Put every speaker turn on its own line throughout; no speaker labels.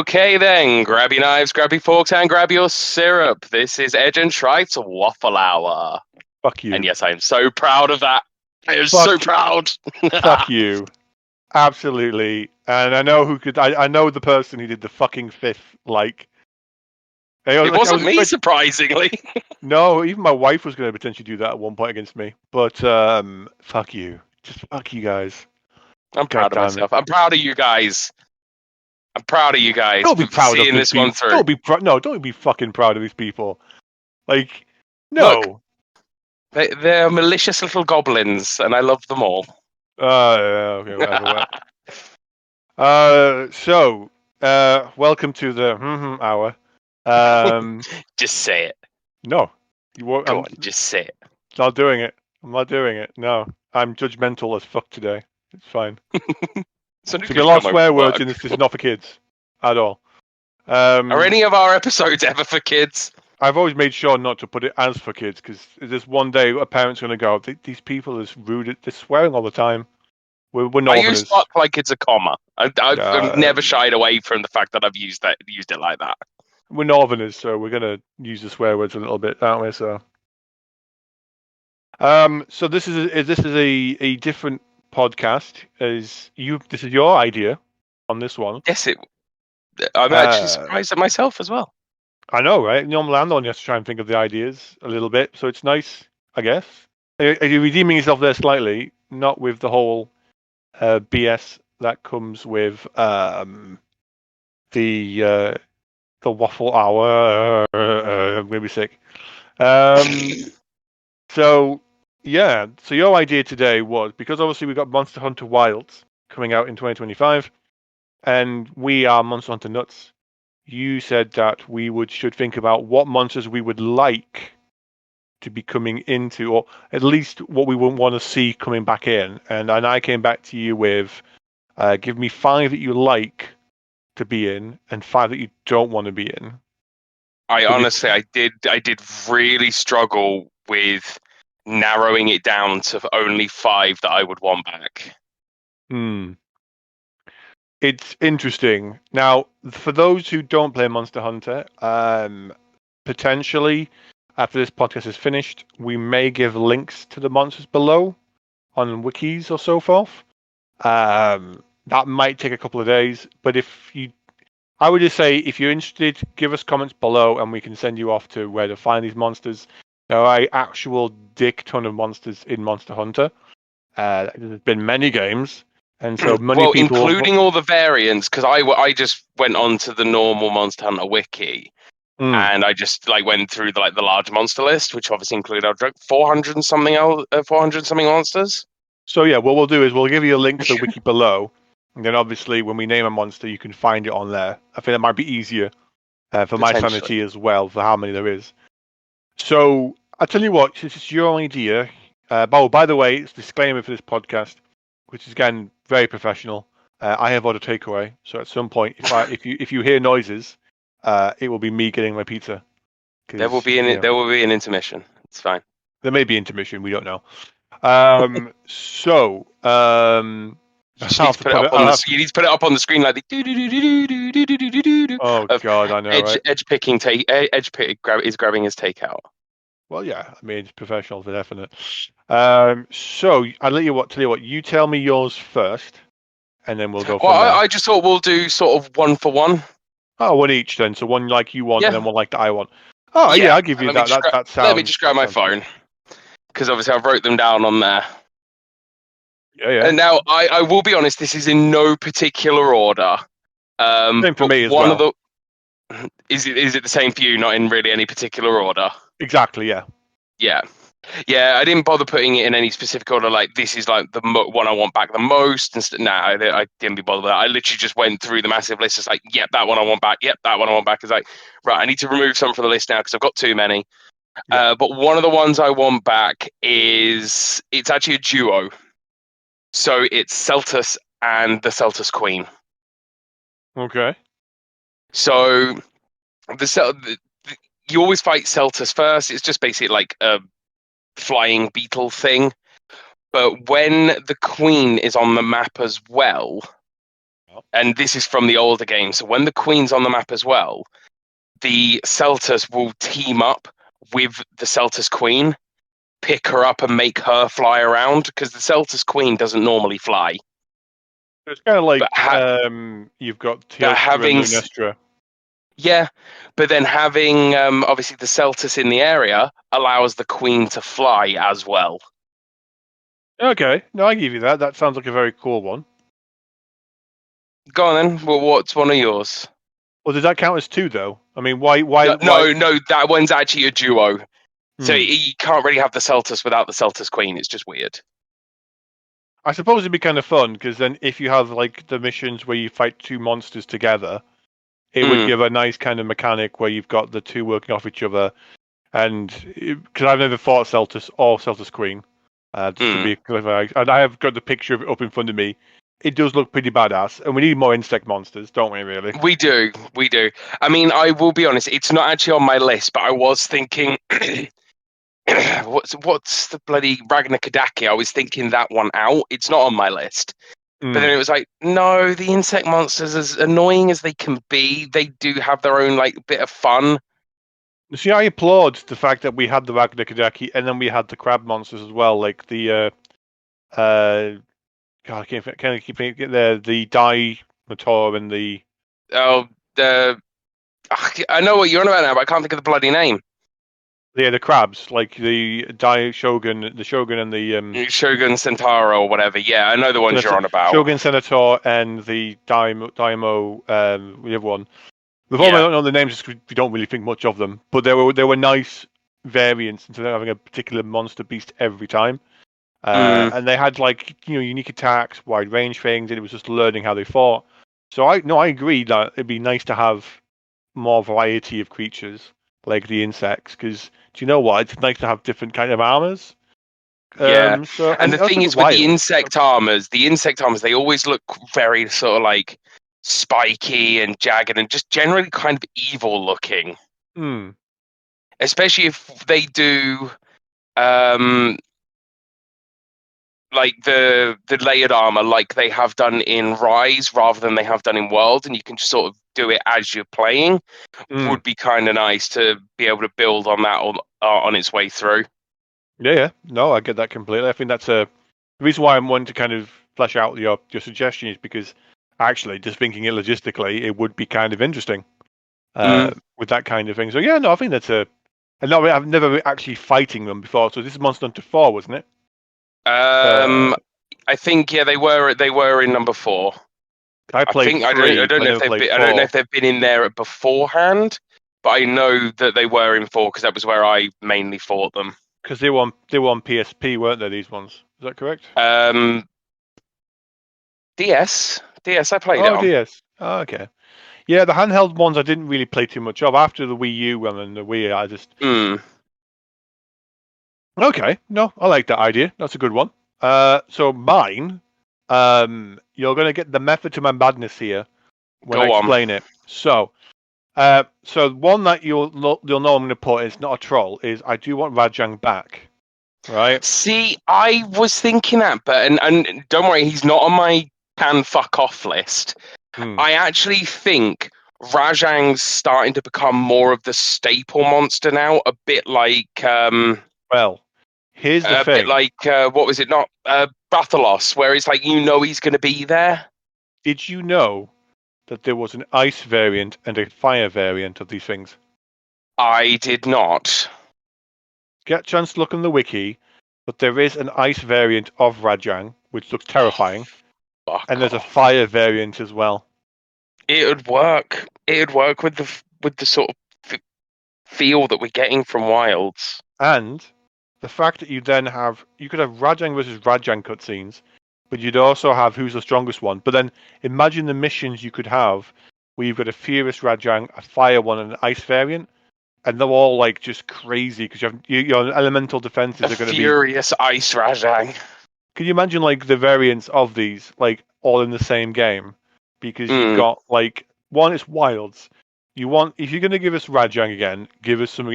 Okay then, grab your knives, grab your forks, and grab your syrup. This is Edge and Trite's Waffle Hour.
Fuck you.
And yes, I am so proud of that. I am
Fuck-
so proud.
Fuck you. Absolutely. And I know who could. I know the person who did the fucking fifth.
It wasn't me, surprisingly.
No, even my wife was going to potentially do that at one point against me. But fuck you. Just fuck you guys.
I'm proud of myself. I'm proud of you guys. I'm proud of you guys.
Don't be
for
proud of
seeing this one through.
Don't be fucking proud of these people. No.
Look, they're malicious little goblins, and I love them all.
Okay, whatever. Welcome to the hour.
Just say it.
No. Go
on, just say it.
Not doing it. I'm not doing it. No. I'm judgmental as fuck today. It's fine.
So
be a lot of swear words, and this is not for kids at all.
Are any of our episodes ever for kids?
I've always made sure not to put it as for kids, because there's one day a parent's going to go, these people are rude, they're swearing all the time. We're northerners.
I use fuck like it's a comma. I've never shied away from the fact that I've used it like that.
We're northerners, so we're going to use the swear words a little bit, aren't we? So this is a different podcast. This is your idea on this one.
Yes, I'm actually surprised at myself as well.
I know, right? Normally I'm the one who has to try and think of the ideas a little bit, so it's nice, I guess. Are you redeeming yourself there slightly? Not with the whole BS that comes with the waffle hour. I'm gonna be sick. So your idea today was, because obviously we've got Monster Hunter Wilds coming out in 2025, and we are Monster Hunter nuts. You said that we should think about what monsters we would like to be coming into, or at least what we wouldn't want to see coming back in. And I came back to you with, give me 5 that you like to be in, and 5 that you don't want to be in.
I did really struggle with narrowing it down to only 5 that I would want back.
It's interesting. Now, for those who don't play Monster Hunter, potentially after this podcast is finished, we may give links to the monsters below on wikis or so forth. That might take a couple of days, but I would just say, if you're interested, give us comments below and we can send you off to where to find these monsters. There are an actual dick ton of monsters in Monster Hunter. There's been many games. And so many people,
including all the variants, because I just went on to the normal Monster Hunter wiki, and I just went through the large monster list, which obviously included 400 and something monsters.
So yeah, what we'll do is we'll give you a link to the wiki below, and then obviously when we name a monster, you can find it on there. I think that might be easier for my sanity as well, for how many there is. So I'll tell you what, since it's your idea. By the way, it's a disclaimer for this podcast, which is again very professional. I have ordered takeaway, so at some point, if you hear noises, it will be me getting my pizza.
There will be an intermission. It's fine.
There may be intermission. We don't know.
You need to put it up on the screen like the.
Oh God, I know.
Edge is grabbing his takeout.
Well, yeah, I mean, it's professional for definite. So I'll tell you what. You tell me yours first, and then we'll go from there.
I just thought we'll do sort of 1 for 1.
Oh, one each then. So one like you want, and then one like that I want. Oh, yeah, I'll give you that. That sounds.
Let me just grab my phone, because obviously I wrote them down on there.
Yeah.
And now I will be honest. This is in no particular order.
Same for me as well.
Is it the same for you? Not in really any particular order.
Exactly. Yeah.
Yeah. I didn't bother putting it in any specific order. Like, this is like the one I want back the most. I didn't be bothered with that. I literally just went through the massive list. It's like, yep, that one I want back. Yep, that one I want back. It's like, right, I need to remove some from the list now because I've got too many. Yeah. But one of the ones I want back it's actually a duo. So it's Celtus and the Celtus Queen.
Okay.
So you always fight Celtus first. It's just basically like a flying beetle thing. But when the Queen is on the map as well, and this is from the older game. So when the queen's on the map as well, the Celtus will team up with the Celtus queen, pick her up and make her fly around because the Celtus queen doesn't normally fly.
So it's kind of
But
like you've got Teostra and
having
Lunestra.
yeah, but then having obviously the Celtus in the area allows the queen to fly as well.
Okay, no, I give you that. That sounds like a very cool one.
Go on then. Well, what's one of yours?
Well, does that count as two though? I mean, why?
No, that one's actually a duo. So
Hmm.
you can't really have the Celtus without the Celtus queen. It's just weird.
I suppose it'd be kind of fun because then if you have like the missions where you fight two monsters together, it would
Mm,
give a nice kind of mechanic where you've got the two working off each other. And because I've never fought Celtus or Celtus Queen, just to
mm.
be clear, and I have got the picture of it up in front of me. It does look pretty badass, and we need more insect monsters, don't we? Really?
We do, we do. I mean, I will be honest. It's not actually on my list, but I was thinking, what's the bloody Ragnar I was thinking that one out. It's not on my list. But then
Mm.
it was like, no, the insect monsters, as annoying as they can be, they do have their own like bit of fun.
See, I applaud the fact that we had the Ragnar and then we had the crab monsters as well, like the God, I can't keep thinking the Dinotaur and the
Oh, the I know what you're on about now, but I can't think of the bloody name.
the crabs, like the Shogun, the Shogun and the
Shogun Centauro or whatever. Yeah, I know the ones you're on about.
Shogun Senator and the Daimo, the other one. The problem I
Yeah.
don't know the names is 'cause we don't really think much of them, but they were nice variants instead of having a particular monster beast every time.
Mm,
And they had like unique attacks, wide range things, and it was just learning how they fought. So I agree that it'd be nice to have more variety of creatures like the insects because do you know what? It's nice to have different kind of armors.
yeah.
So
And
and
the
also
thing
the
is with
wild.
the insect armors, they always look very sort of like spiky and jagged and just generally kind of evil looking.
Hmm.
Especially if they do um like the layered armor like they have done in Rise rather than they have done in World, and you can just sort of do it as you're playing,
Hmm.
would be kind of nice to be able to build on that on its way through.
Yeah, yeah. No, I get that completely. I think that's the reason why I'm wanting to kind of flesh out your suggestion is because actually, just thinking it logistically, it would be kind of interesting
Mm.
with that kind of thing. So yeah, no, I think that's a. And no, I've never actually fighting them before. So this is Monster Hunter 4, wasn't it? Uh,
Um, I think yeah, they were in number four.
I
I
played
think I
3,
don't
but I
know if
never
they've
played
been I don't know if
4
they've been in there beforehand, but I know that they were in four because that was where I mainly fought them.
because they were on PSP, weren't they? These ones, is that correct?
Um, DS I played it
Oh,
on.
DS. Oh, okay. Yeah, the handheld ones I didn't really play too much of. After the Wii U one and the Wii, I just
Mm,
okay. No, I like that idea. That's a good one. So mine, you're gonna get the method to my madness here when I
go on.
explain it. So one that you'll know I'm gonna put is not a troll is I do want Rajang back, right?
See, I was thinking that, but and don't worry, he's not on my can fuck off list.
Hmm.
I actually think Rajang's starting to become more of the staple monster now,
Well, here's the
a bit
thing.
like what was it? Not Bathalos, where it's like he's going to be there.
Did you know that there was an ice variant and a fire variant of these things?
I did not.
Get a chance to look on the wiki, but there is an ice variant of Rajang, which looks terrifying, and
Fuck
there's a
off.
fire variant as well.
It would work. It would work with the sort of feel that we're getting from Wilds.
And the fact that you could have Rajang versus Rajang cutscenes, but you'd also have who's the strongest one. But then imagine the missions you could have where you've got a furious Rajang, a fire one, and an ice variant, and they're all like just crazy because your elemental
A
defenses are going to be.
furious ice Rajang.
Can you imagine like the variants of these like all in the same game? Because you've
Mm,
got like one is wilds. You want if you're going to give us Rajang again, give us some.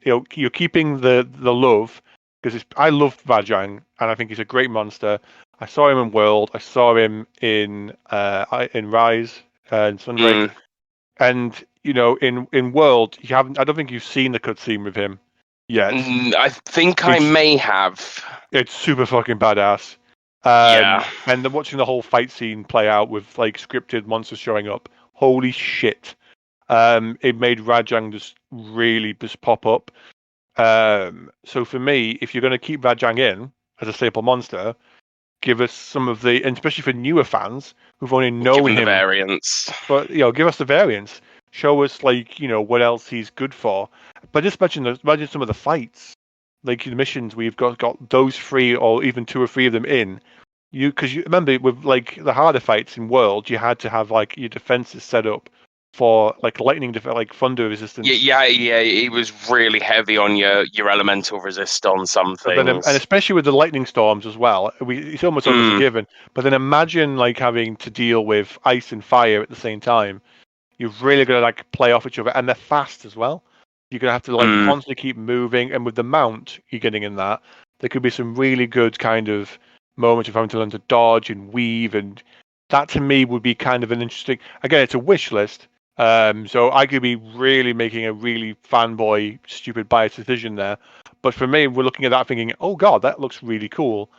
You're keeping the love because I love Rajang and I think he's a great monster. I saw him in World. I saw him in Rise and Sunbreak.
Mm.
And in World, you haven't. I don't think you've seen the cutscene with him yet.
I think I
It's
may have.
it's super fucking badass.
Yeah.
And then watching the whole fight scene play out with like scripted monsters showing up. Holy shit! It made Rajang just pop up. So for me, if you're going to keep Rajang in as a staple monster, give us some of the, and especially for newer fans who've only known
Given the
him,
variants.
but give us the variants. Show us like what else he's good for. But just imagine some of the fights, like the missions we've got those three or even two or three of them in. Because you remember with like the harder fights in World, you had to have like your defenses set up for like like thunder
Yeah,
resistance.
yeah, yeah. He was really heavy on your elemental resist on some
But then, and
things.
especially with the lightning storms as well, it's almost a
Mm,
given. But then imagine like having to deal with ice and fire at the same time. You've really got to like play off each other, and they're fast as well. You're gonna have to like
mm.
constantly keep moving, and with the mount you're getting in that, there could be some really good kind of moments of having to learn to dodge and weave, and that to me would be kind of an interesting. Again, it's a wish list, so I could be really making a really fanboy, stupid biased decision there. But for me, we're looking at that thinking, oh god, that looks really cool.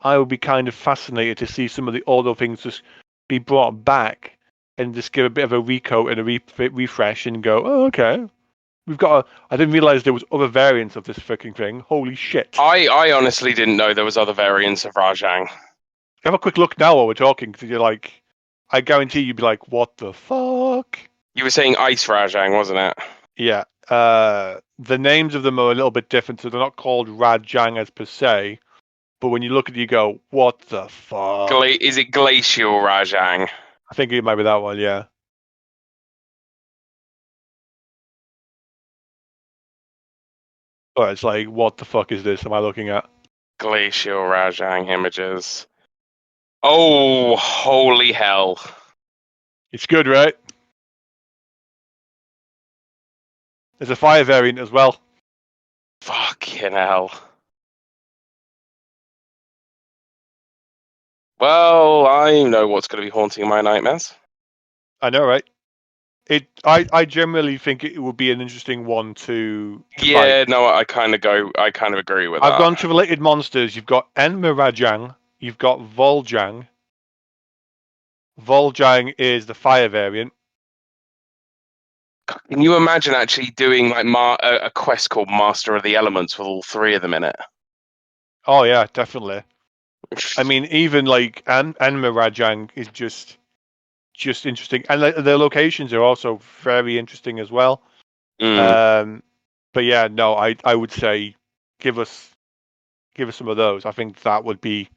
I would be kind of fascinated to see some of the older things just be brought back and just give a bit of a recoat and a refresh and go, oh, okay. I didn't realize there was other variants of this freaking thing. Holy shit.
I honestly didn't know there was other variants of Rajang.
Have a quick look now while we're talking, because you're like, I guarantee you'd be like, what the fuck?
You were saying Ice Rajang, wasn't it?
Yeah. The names of them are a little bit different, so they're not called Rajang as per se. But when you look at it, you go, what the fuck?
Is it Glacial Rajang?
I think it might be that one, yeah. But it's like, what the fuck is this? Am I looking at?
Glacial Rajang images. Oh, holy hell.
It's good, right? There's a fire variant as well.
Fucking hell. Well, I know what's going to be haunting my nightmares.
I know, right? I generally think it would be an interesting one to fight.
Yeah, no, I kind of agree with
I've
that.
gone to related monsters. You've got Enmerajang, you've got Voljang. Voljang is the fire variant.
Can you imagine actually doing like a quest called Master of the Elements with all three of them in it?
Oh yeah, definitely. I mean, even like Enmerajang is just interesting, and the locations are also very interesting as well.
Mm,
But yeah, no, I would say give us some of those. I think that would be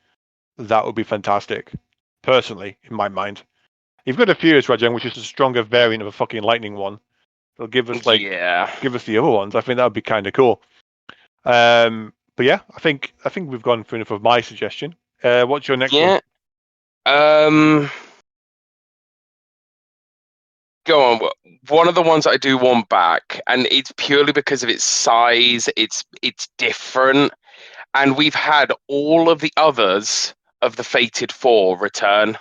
fantastic. Personally, in my mind, you've got a Furious Rajang, which is a stronger variant of a fucking lightning one. They'll
yeah.
give us the other ones. I think that would be kind of cool. But yeah, I think we've gone through enough of my suggestion. What's your next one?
Yeah. Um, Go on. One of the ones I do want back, and it's purely because of its size. It's different, and we've had all of the others of the Fated Four return.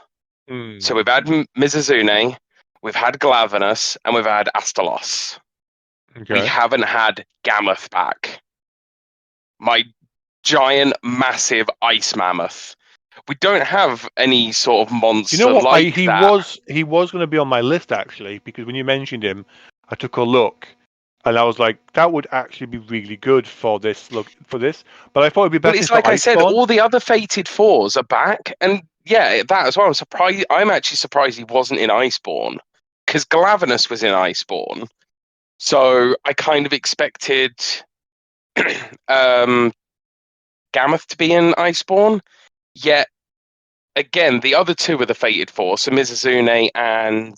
So
Hmm.
we've had Mizazune, we've had Glavenus, and we've had Astalos. We
Okay.
haven't had Gammoth back. My giant, massive ice mammoth. We don't have any sort of
You know
monster
what?
like
He
that.
was going to be on my list actually, because when you mentioned him, I took a look, and I was like, that would actually be really good for this look for this. But I thought it'd be
Well,
better
it's
for
like I said,
Iceborne.
all the other Fated Fours are back, and yeah, that as well. I'm surprised. I'm actually surprised he wasn't in Iceborne because Glavenus was in Iceborne. So I kind of expected um, Gammoth to be in Iceborne. Yet again, the other two were the Fated Four, so Mizazune and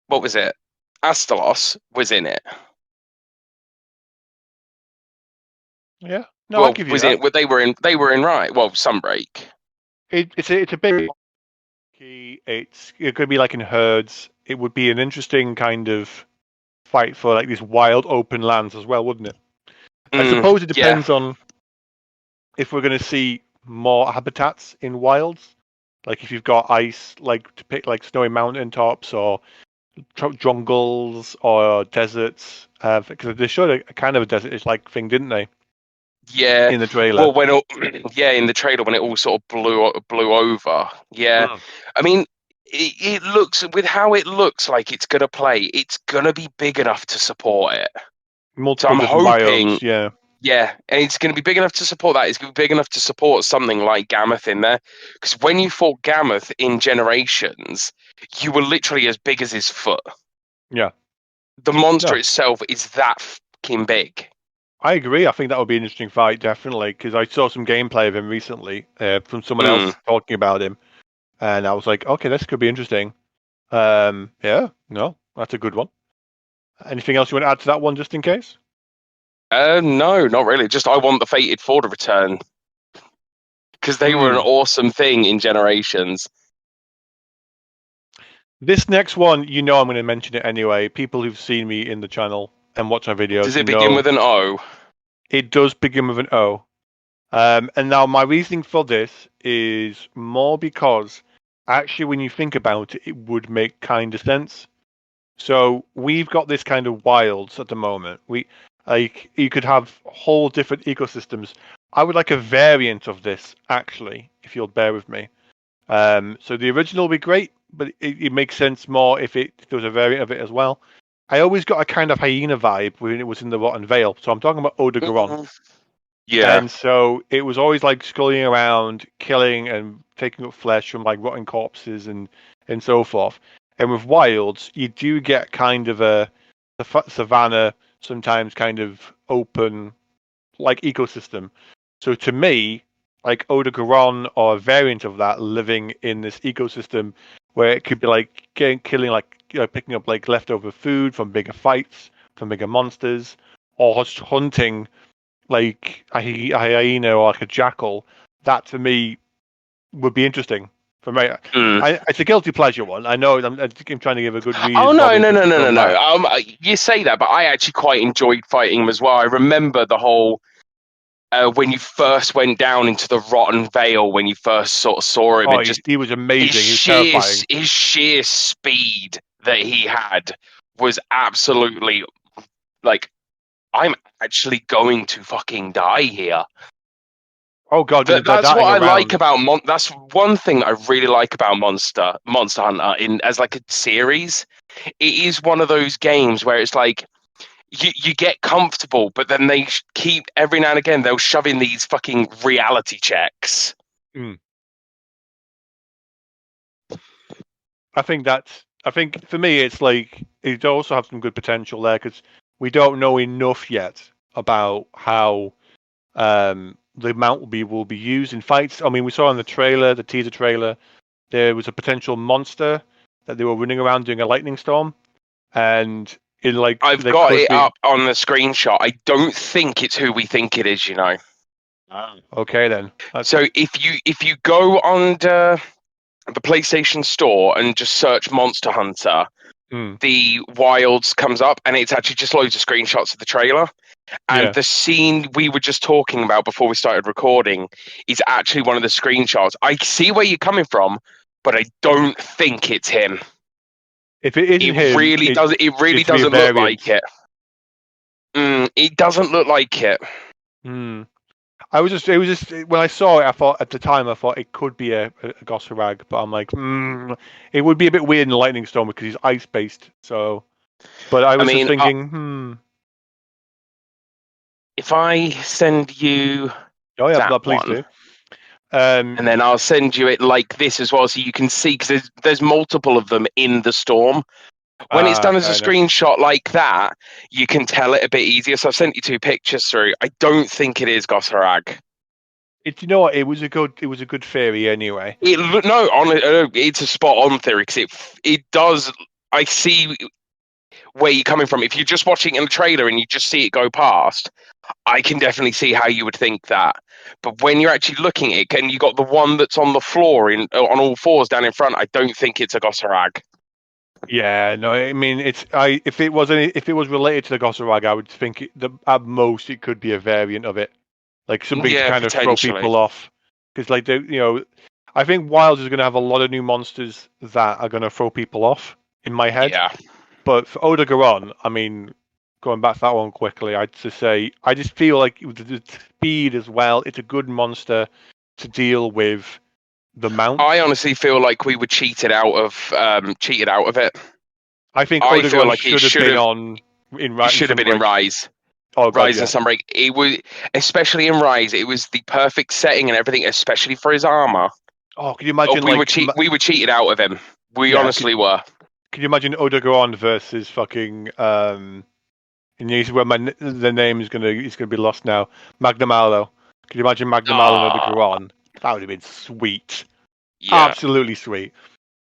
what was it? Astalos was in it.
Yeah. No, I
Well,
give you
was
that.
in? Well, they were in right. Well, Sunbreak.
It's a big key. It could be like in herds. It would be an interesting kind of fight for like these wild open lands as well, wouldn't it? I suppose it
Yeah.
depends on if we're going to see. more habitats in wilds. Like if you've got ice, like to pick like snowy mountain tops or jungles or deserts, because they showed a kind of a desert-ish like thing, didn't they,
Yeah.
in the trailer?
Well, yeah, in the trailer when it all sort of blew over. Yeah.
Mm.
I mean, it looks with how it looks like it's gonna play. It's gonna be big enough to support it. So
Multiple
I'm
different
hoping,
biomes, yeah.
yeah, and it's going to be big enough to support that. It's going to be big enough to support something like Gammoth in there. Because when you fought Gammoth in Generations, you were literally as big as his foot.
Yeah.
The monster
No,
itself is that fucking big.
I agree. I think that would be an interesting fight, definitely, because I saw some gameplay of him recently from someone
Mm.
else talking about him, and I was like, okay, this could be interesting. Yeah, no, that's a good one. Anything else you want to add to that one, just in case?
No, not really. Just I want the Fated Four to return because they were an
Hmm.
awesome thing in Generations.
This next one, you know, I'm going to mention it anyway. People who've seen me in the channel and watch my
Does
videos
it begin
know
with an O?
it does begin with an O. And now my reasoning for this is more because actually, when you think about it, it would make kind of sense. So we've got this kind of wilds at the moment. We like you could have whole different ecosystems. I would like a variant of this actually, if you'll bear with me. So the original would be great, but it makes sense more if there was a variant of it as well. I always got a kind of hyena vibe when it was in the Rotten Vale. So I'm talking about Odegaron.
Mm. Yeah.
And so it was always like skulling around, killing and taking up flesh from like rotting corpses and so forth. And with wilds, you do get kind of a savanna, sometimes kind of open like ecosystem. So to me, like Odegaron or a variant of that living in this ecosystem where it could be like killing like picking up like leftover food from bigger fights, from bigger monsters, or just hunting like a hyena or like a jackal, that to me would be interesting. For me,
Mm.
it's a guilty pleasure one. I know I'm trying to give a good
Oh
reason why
no,
they
no,
should
no, no, no,
come
no.
back.
You say that, but I actually quite enjoyed fighting him as well. I remember the whole when you first went down into the Rotten Vale, when you first sort of saw him,
Oh,
and just
he was amazing. He was terrifying.
his sheer speed that he had was absolutely like I'm actually going to fucking die here.
Oh God,
That
that
that's what
darting
I like
around.
about that's one thing I really like about Monster Hunter in as like a series. It is one of those games where it's like you get comfortable, but then they keep every now and again they'll shove in these fucking reality checks.
Mm. I think for me, it's like it also has some good potential there because we don't know enough yet about how the amount will be used in fights. I mean, we saw in the trailer, the teaser trailer, there was a potential monster that they were running around doing a lightning storm, and in like
I've
there
got
could
it
be.
up on the screenshot. I don't think it's who we think it is, you know.
Ah. Okay, then.
So if you go on the PlayStation Store and just search Monster Hunter,
Hmm,
the Wilds comes up, and it's actually just loads of screenshots of the trailer. And
yeah.
the scene we were just talking about before we started recording is actually one of the screenshots. I see where you're coming from, but I don't think it's him.
If it isn't
It
him,
really does. It really
it's to be a
doesn't look like
variant.
it. It doesn't look like it.
Hmm. It was just when I saw it, I thought at the time, I thought it could be a Gosarag, but I'm like, it would be a bit weird in Lightning Storm because he's ice based. So, but I
I
was just
mean,
thinking,
if I send you
oh yeah,
that
please
one,
do. Um,
and then I'll send you it like this as well, so you can see because there's multiple of them in the storm. When it's done as a
fair enough.
screenshot like that, you can tell it a bit easier. So I've sent you two pictures through. I don't think it is Gosarag.
You know what? It was a good theory anyway.
No, it's a spot on theory because it does. I see where you're coming from. If you're just watching in the trailer and you just see it go past, I can definitely see how you would think that. But when you're actually looking at it, and you got the one that's on the floor on all fours down in front, I don't think it's a Gosarag.
Yeah, no, I mean if it was if it was related to the Gosarag, I would think at most it could be a variant of it, like something to
Yeah,
kind of throw
potentially.
people off. because like I think Wilds is going to have a lot of new monsters that are going to throw people off in my head.
Yeah.
But for Odogaron, I mean, going back to that one quickly, I'd just say I just feel like the speed as well. It's a good monster to deal with the mounts.
I honestly feel like we were cheated out of it.
I think
I feel
Odogaron
like
should have been
it
in
should have been in
Sunbreak.
Rise.
Oh god,
Rise and
yeah.
Sunbreak. It was, especially in Rise, it was the perfect setting and everything, especially for his armor.
Oh, can you
Oh,
imagine
we were cheated out of him. We
yeah,
honestly were.
can you imagine Odogaron versus fucking and this is where the name is gonna be lost now. Magnamalo. Can you imagine Magnamalo and
Ah,
Odogaron? That would have been sweet.
yeah.
Absolutely sweet.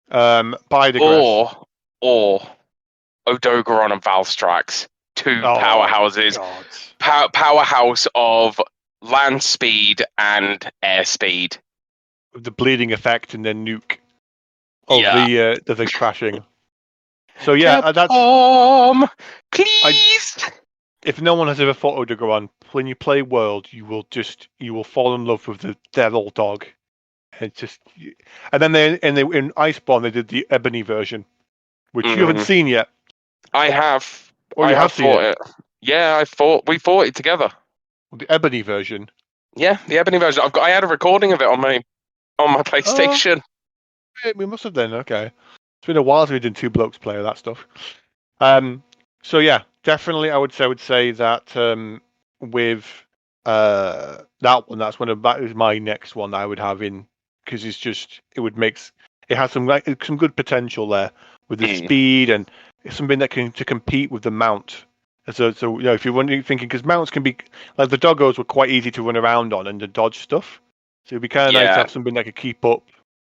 By digress.
Or Odogaron and Valstrax, two
Oh
powerhouses,
god.
powerhouse of land speed and air speed.
With the bleeding effect and then nuke of
Yeah.
the thing crashing. So yeah, that's
Capcom,
I.
please.
If no one has ever fought Odogaron, when you play World, you will fall in love with the devil dog. It's just, and then in Iceborne they did the Ebony version, which you haven't
Mm,
seen yet.
I have,
Or
I
you
have
have seen
fought
it,
it. Yeah, we fought it together.
the Ebony version.
Yeah, the Ebony version. I had a recording of it on my
Oh,
PlayStation.
we must have done. Okay, it's been a while since we did two blokes play that stuff. Um, so yeah, definitely, I would say that with that one, that is my next one that I would have in because it has some good potential there with the
Mm,
speed and it's something that can to compete with the mount. And so if you're wondering, thinking because mounts can be like the doggos were quite easy to run around on and to dodge stuff, so it'd be kind of nice to
yeah,
have something that could keep up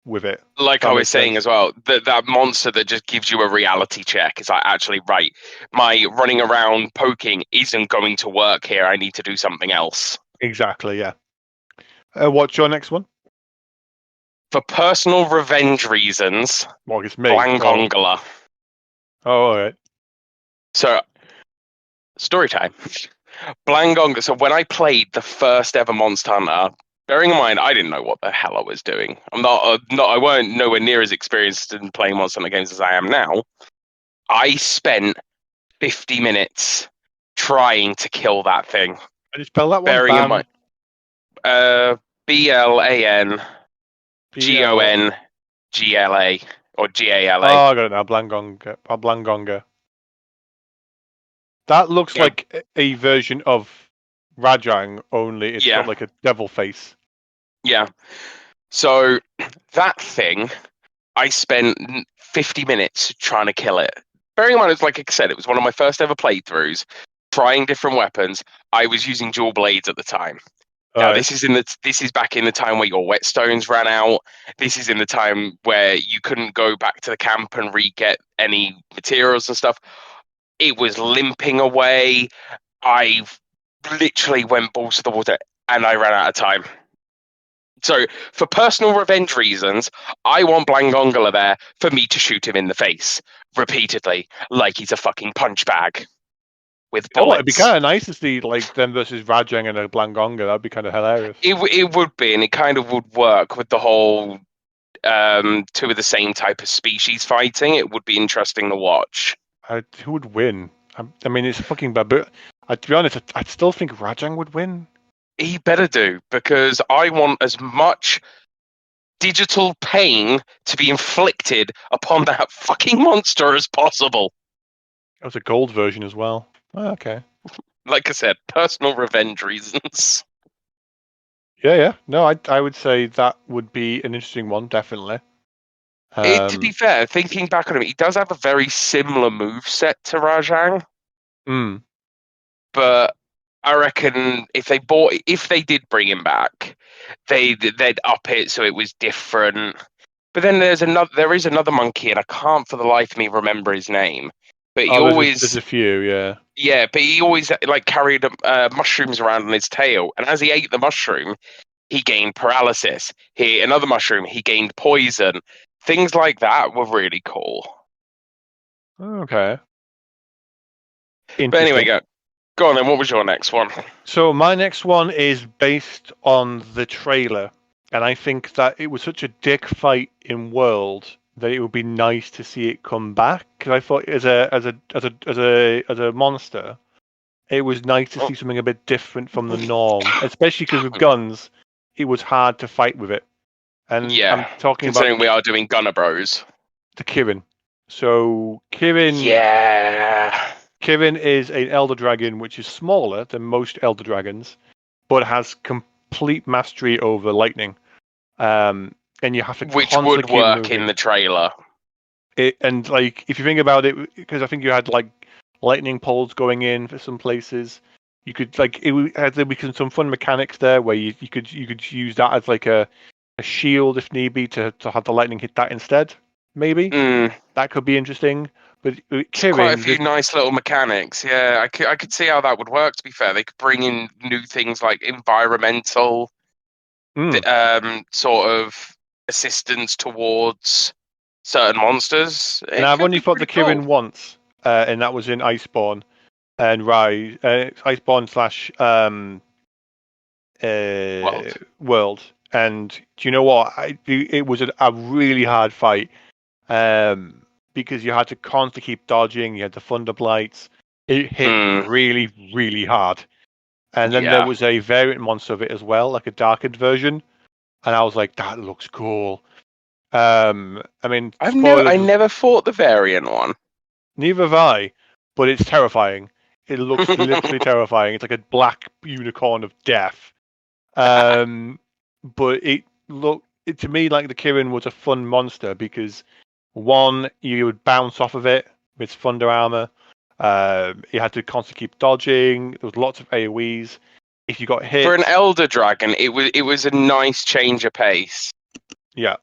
with it. If
like I
that
was
makes
saying
sense.
as well, that monster that just gives you a reality check. It's like, actually, right, my running around poking isn't going to work here. I need to do something else.
Exactly. Yeah. What's your next one?
For personal revenge reasons,
Well, it's me. Oh,
Blankongula.
all right.
So, story time. Blangong. So when I played the first ever Monster Hunter, bearing in mind I didn't know what the hell I was doing. I weren't nowhere near as experienced in playing Monster Hunter games as I am now. I spent 50 minutes trying to kill that thing.
Can you spell that one?
Bearing in mind,
Ban
uh,
BL.
Blangongla or GALA.
Oh, I got it now. Blangonga. Blangonga. That looks
Yeah,
like a version of Rajang, only it's got
yeah,
like a devil face.
yeah. So that thing, I spent 50 minutes trying to kill it. Bearing in mind, it's like I said, it was one of my first ever playthroughs, trying different weapons. I was using dual blades at the time.
All
Now
right.
this is back in the time where your whetstones ran out. This is in the time where you couldn't go back to the camp and re-get any materials and stuff. It was limping away. I literally went balls to the water and I ran out of time. So, for personal revenge reasons, I want Blangongula there for me to shoot him in the face repeatedly, like he's a fucking punch bag with
You know what? It'd be
bullets.
kind of nice to see like them versus Rajang and a Blangonga. That'd be kind of hilarious.
It would be, and it kind of would work with the whole two of the same type of species fighting. It would be interesting to watch.
Who would win? I mean, it's fucking baboon. To be honest, I'd still think Rajang would win.
He better do, because I want as much digital pain to be inflicted upon that fucking monster as possible.
It was a gold version as well. Oh, okay.
Like I said, personal revenge reasons.
Yeah, yeah. No, I would say that would be an interesting one, definitely.
To be
Um,
fair, thinking back on him, he does have a very similar move set to Rajang,
mm.
but I reckon if they did bring him back, they'd up it so it was different. But then there is another monkey, and I can't for the life of me remember his name. But he
Oh, there's
always,
a few, yeah.
yeah, but he always like carried mushrooms around on his tail, and as he ate the mushroom, he gained paralysis. Another mushroom, he gained poison. Things like that were really cool.
Okay,
But anyway,
interesting.
go on then. What was your next one?
So my next one is based on the trailer. And I think that it was such a dick fight in World that it would be nice to see it come back. Because I thought as a monster, it was nice to
Oh,
see something a bit different from the norm. Especially because with guns, it was hard to fight with it. And I'm
yeah,
talking about
considering we are doing Gunner Bros.
the Kirin. So Kirin
Yeah.
Kirin is an Elder Dragon which is smaller than most Elder Dragons, but has complete mastery over lightning. And you have to
Which would
constantly keep
work in
moving.
the trailer.
And like, if you think about it, because I think you had like lightning poles going in for some places, you could like had there be some fun mechanics there where you could use that as like a shield if need be to have the lightning hit that instead. Maybe
Mm,
that could be interesting. But
it's quite a
Kirin,
few nice little mechanics. Yeah, I could see how that would work, to be fair. They could bring in new things like environmental
mm,
sort of assistance towards certain monsters.
and
It
I've
could
only
be
fought
pretty
the
cool.
Kirin once, and that was in Iceborne and Rise, Iceborne slash
World.
world. And do you know what? It was a really hard fight because you had to constantly keep dodging. You had the thunder blights. It hit
Mm,
really, really hard. And then there
yeah.
was a variant monster of it as well, like a darkened version. And I was like, that looks cool. I mean,
I
spoilers.
never fought the variant one.
Neither have I, but it's terrifying. It looks literally terrifying. It's like a black unicorn of death. Um, but it to me like the Kirin was a fun monster because one, you would bounce off of it with thunder armor. You had to constantly keep dodging. There was lots of AoEs. If you got
For an
hit,
elder dragon, it was a nice change of pace.
yeah,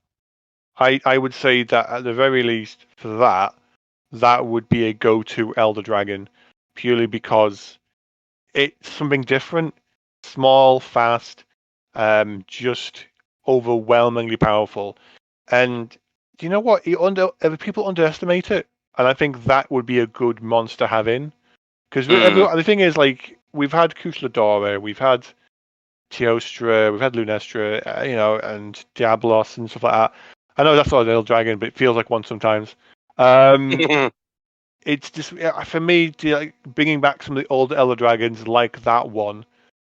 I would say that at the very least for that, that would be a go-to Elder Dragon, purely because it's something different, small, fast, just overwhelmingly powerful. And do you know what? People underestimate it, and I think that would be a good monster to have in. Because
Mm.
the thing is, like, we've had Kusladora, we've had Teostra, we've had Lunestra, and Diablos and stuff like that. I know that's not a little dragon, but it feels like one sometimes. Um, it's just for me, like, bringing back some of the old Elder Dragons like that one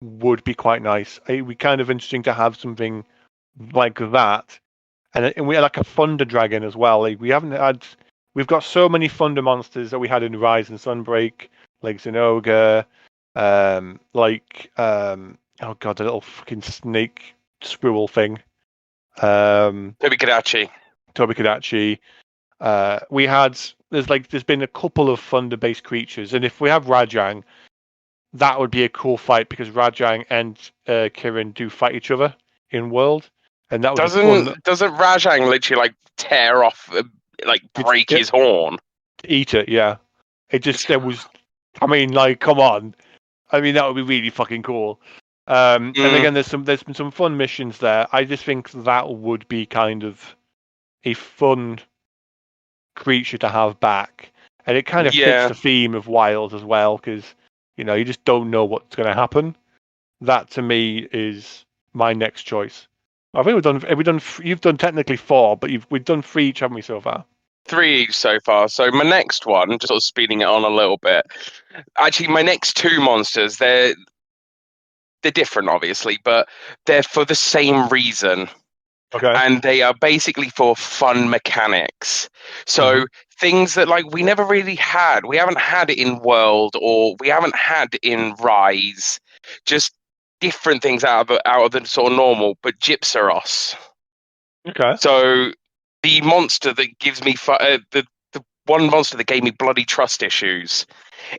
would be quite nice. It'd be kind of interesting to have something like that, and we had like a Thunder Dragon as well. Like, we've got so many Thunder monsters that we had in Rise and Sunbreak, like Zinogre, oh god, the little fucking snake squirrel thing, um,
Tobikadachi.
Tobikadachi. There's been a couple of thunder-based creatures, and if we have Rajang, that would be a cool fight because Rajang and Kirin do fight each other in World, and that was a fun.
Doesn't Rajang literally like tear off, like
It's
break his horn?
eat it, yeah. It just there was, I mean, like, come on. I mean, that would be really fucking cool. And
Mm,
again, there's been some fun missions there. I just think that would be kind of a fun creature to have back, and it kind of fits
yeah.
the theme of Wild as well because you just don't know what's going to happen. That to me is my next choice. I think we've done. Have we done? You've done technically four, but we've done three each, haven't we, so far?
Three each so far. So my next one, just sort of speeding it on a little bit. Actually, my next two monsters, they're different, obviously, but they're for the same reason,
Okay.
and they are basically for fun mechanics.
Hmm.
So things that like we never really had. We haven't had it in World, or we haven't had in Rise. Just different things out of the sort of normal, but Gypsaros.
Okay.
So the monster that gives me the one monster that gave me bloody trust issues.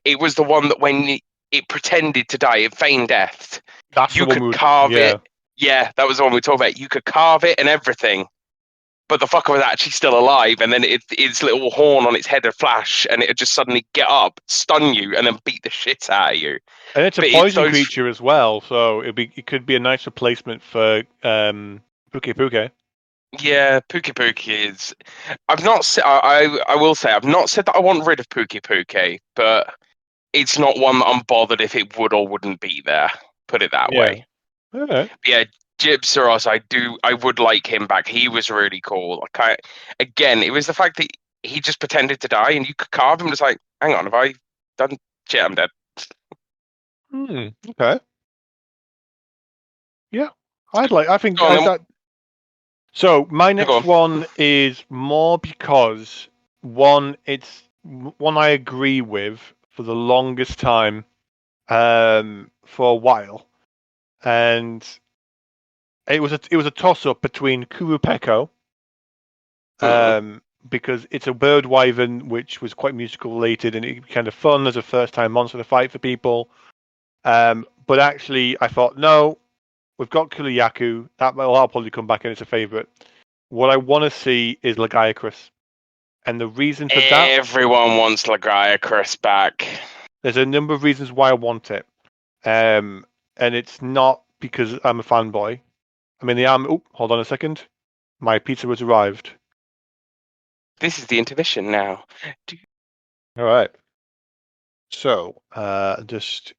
It was the one that when it pretended to die, it feigned death.
That's the
You
one
could
we would.
carve it.
Yeah.
Yeah, that was the one we talked about. You could carve it and everything, but the fucker was actually still alive. And then its little horn on its head would flash, and it would just suddenly get up, stun you, and then beat the shit out of you.
And it's a
But it's
poison
those,
creature as well, so it could be a nice replacement for Puke Puke.
yeah, Pookie Pookie is. I've not. I will say I've not said that I want rid of Pookie Pookie, but it's not one that I'm bothered if it would or wouldn't be there. Put it that
Yeah.
way.
All right.
But yeah, Gypsaros, I would like him back. He was really cool. Again, it was the fact that he just pretended to die, and you could carve him. Just like, hang on, have I done shit? I'm dead.
Okay. Yeah. I think
Go on, then.
that. So my
You go
next
on.
one is more because it's one I agree with for the longest time, for a while, and it was a toss up between Kurupeko,
Hmm.
because it's a bird wyvern which was quite musical related and it kind of fun as a first time monster to fight for people. But actually, I thought no, we've got Kuliyaku. That'll probably come back and it's a favorite. What I want to see is Lagiacrus. And the reason for that,
Everyone wants Lagiacrus back.
there's a number of reasons why I want it. Um, and it's not because I'm a fanboy. I mean, oh, hold on a second. My pizza has arrived.
This is the intermission now.
All right. So, just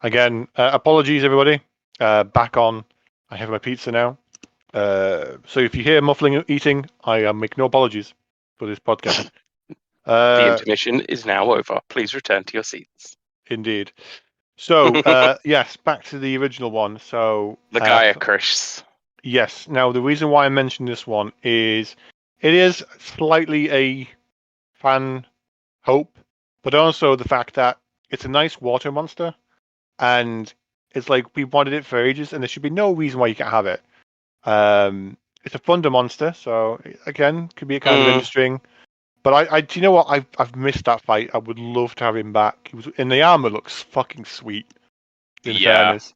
again, apologies, everybody. Back on. I have my pizza now. So if you hear muffling eating, I make no apologies for this podcast.
The
Uh,
intermission is now over. Please return to your seats.
Indeed. So, yes, back to the original one. So,
Lagiacrus.
yes. Now, the reason why I mentioned this one is it is slightly a fan hope, but also the fact that it's a nice water monster, and it's like we wanted it for ages, and there should be no reason why you can't have it. It's a thunder monster, so again, could be kind of
Mm,
interesting. But do you know what? I've missed that fight. I would love to have him back. He was, and the armor looks fucking sweet, in
yeah.
fairness.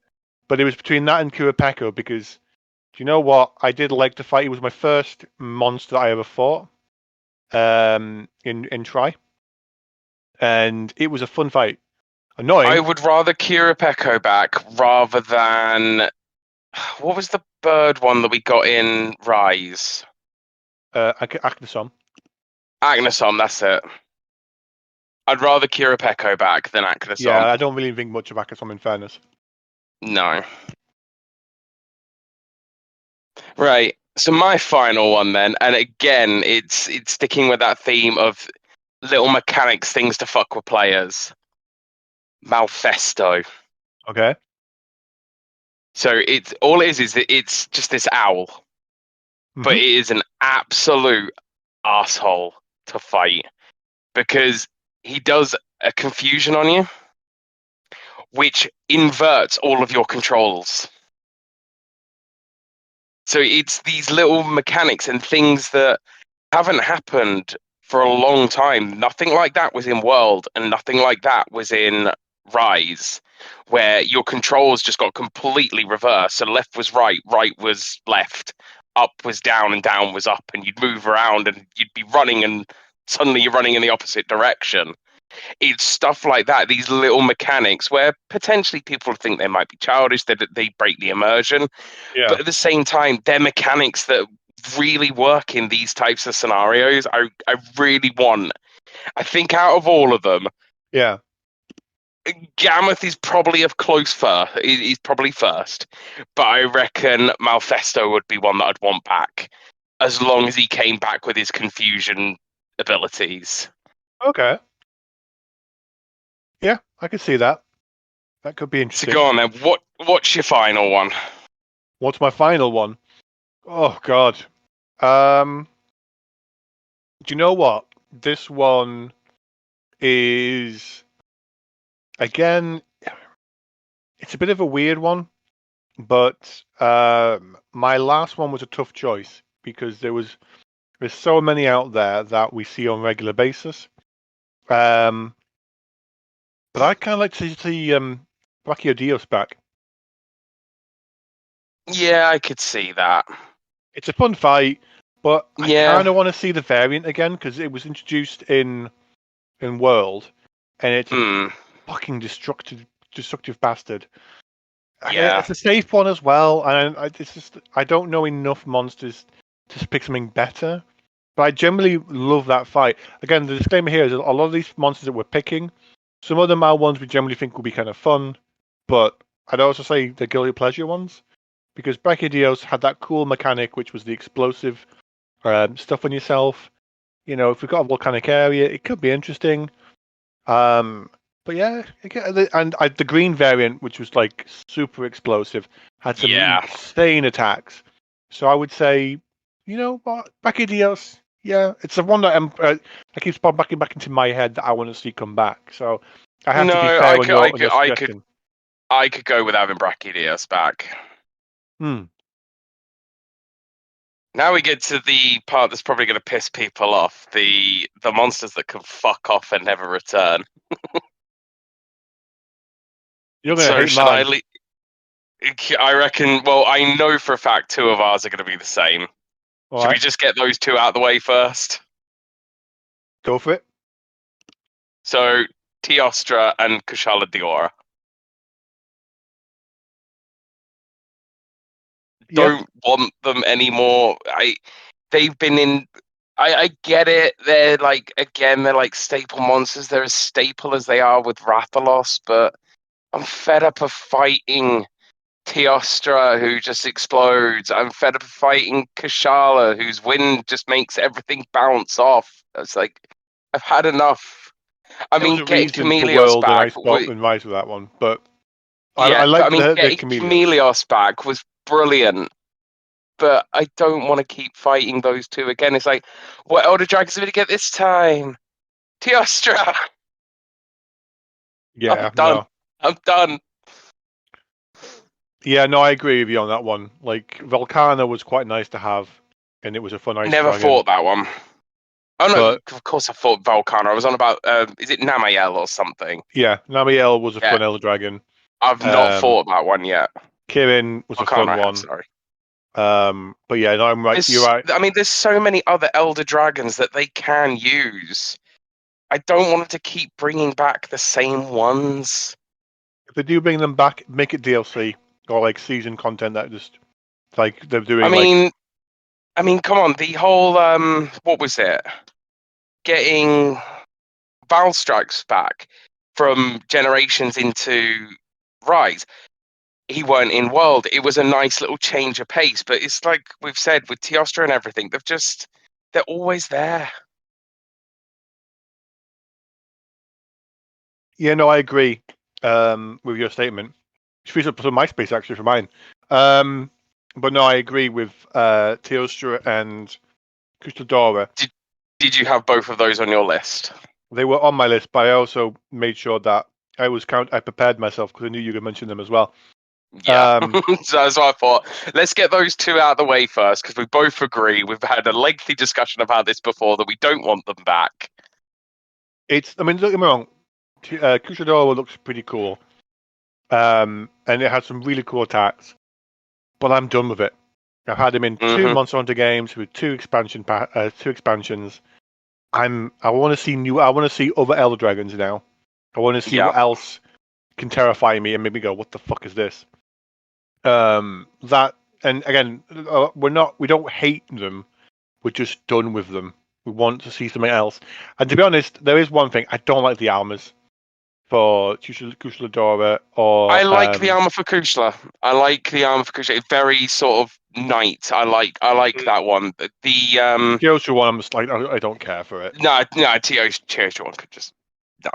But it was between that and Kurapeko because do you know what? I did like the fight. It was my first monster I ever fought. In try, and it was a fun fight.
I
Annoying.
would rather Kirapeko back rather than what was the bird one that we got in Rise?
Aknasom.
Agnesom, that's it. I'd rather Kirapeko back than
Yeah,
Agnesom.
I don't really think much of Aknasom in fairness.
No. Right. So my final one then, and again, it's sticking with that theme of little mechanics, things to fuck with players. Malfesto.
Okay.
So it's all it is that it's just this owl, but
Hmm.
it is an absolute asshole to fight because he does a confusion on you, which inverts all of your controls. So it's these little mechanics and things that haven't happened for a long time. Nothing like that was in World, and nothing like that was in Rise, where your controls just got completely reversed. So left was right, right was left, up was down, and down was up, and you'd move around and you'd be running, and suddenly you're running in the opposite direction. It's stuff like that, these little mechanics where potentially people think they might be childish, that they break the immersion,
Yeah.
but at the same time, they're mechanics that really work in these types of scenarios. I really want. I think out of all of them,
Yeah.
Gammoth is probably a close first. He's probably first, but I reckon Malfesto would be one that I'd want back, as long as he came back with his confusion abilities.
Okay. Yeah, I could see that. That could be
So
interesting.
go on then. What's your final one?
What's my final one? Oh God. Um, do you know what? This one is again. It's a bit of a weird one, but my last one was a tough choice because there's so many out there that we see on a regular basis. Um, but I kind of like to see Brachiodeos back.
Yeah, I could see that.
It's a fun fight, but I kind
Yeah.
of want to see the variant again because it was introduced in World, and it's a
Hmm.
fucking destructive bastard.
Yeah.
It's a safe one as well, and it's just I don't know enough monsters to pick something better. But I generally love that fight. Again, the disclaimer here is that a lot of these monsters that we're picking, some of them are ones we generally think will be kind of fun, but I'd also say they're guilty pleasure ones. because Brachydios had that cool mechanic, which was the explosive stuff on yourself. You know, if we've got a volcanic area, it could be interesting. Um, but yeah, the green variant, which was like super explosive, had some
Yeah.
insane attacks. So I would say, you know what, Brachydios, yeah, it's the one that I keep popping back into my head that I want to see come back. So I have
No,
to be fair on
I
on your
could, I could,
suggestion.
I could go with having Brachydios back.
Hmm.
Now we get to the part that's probably going to piss people off: the monsters that can fuck off and never return.
You're gonna
So
hate
should I?
mine.
I reckon. Well, I know for a fact two of ours are going to be the same.
All
Should we
right,
just get those two out of the way first?
go for it.
So Teostra and Kushala Diora.
Yeah,
Don't want them anymore. They've been in. I get it. They're like again, they're like staple monsters. They're as staple as they are with Rathalos, but I'm fed up of fighting Teostra, who just explodes. I'm fed up of fighting Kushala, whose wind just makes everything bounce off. It's like I've had enough. I
there was
mean,
a
getting
reason for
Chameleos
World and
back,
Ice and Rise with that one, but I
yeah, but I
like
mean,
the
getting
Chameleos.
Chameleos back was brilliant. But I don't want to keep fighting those two again. It's like, what Elder Dragons are we going to get this time? Teostra! I'm
Yeah,
done.
no.
I'm done.
Yeah, no, I agree with you on that one. Like Volcana was quite nice to have, and it was a fun ice
Never
dragon.
fought that one. Oh no,
But
of course I fought Volcano. I was on about, is it Namael or something?
yeah, Namiel was a
Yeah,
fun elder dragon.
I've not
Um,
fought that one yet.
Kirin was a
Volcano
fun
I have,
one.
sorry.
But yeah, no, I'm right. You're right.
I mean, there's so many other Elder Dragons that they can use. I don't want them to keep bringing back the same ones.
If they do bring them back, make it DLC or like season content that just like they're
I
doing like
mean, come on, the whole what was it? Getting Valstrax back from Generations into Rise. He weren't in World. It was a nice little change of pace, but it's like we've said with Teostra and everything, they're always there.
yeah, no, I agree with your statement. Which frees up some MySpace actually for mine. Um, but no, I agree with Teostra and Custodora.
Did did you have both of those on your list?
They were on my list, but I also made sure that I prepared myself because I knew you could mention them as well.
Yeah.
Um,
So that's what I thought. Let's get those two out of the way first, because we both agree. We've had a lengthy discussion about this before that we don't want them back.
I mean, don't get me wrong, Cusador looks pretty cool, and it has some really cool attacks. But I'm done with it. I've had him in two
Hmm.
Monster Hunter games with two expansions. I want to see new. I want to see other Elder Dragons now. I want to see
Yeah.
what else can terrify me and make me go, "What the fuck is this?" That and again, we don't hate them. We're just done with them. We want to see something else. And to be honest, there is one thing I don't like the armors for Kusladora
I
or
like the armor for Kusla. I like the armor for Kusla. It's very sort of knight. I like that one. The
Kyoto one. I'm just like I don't care for it.
no, TH one could just no.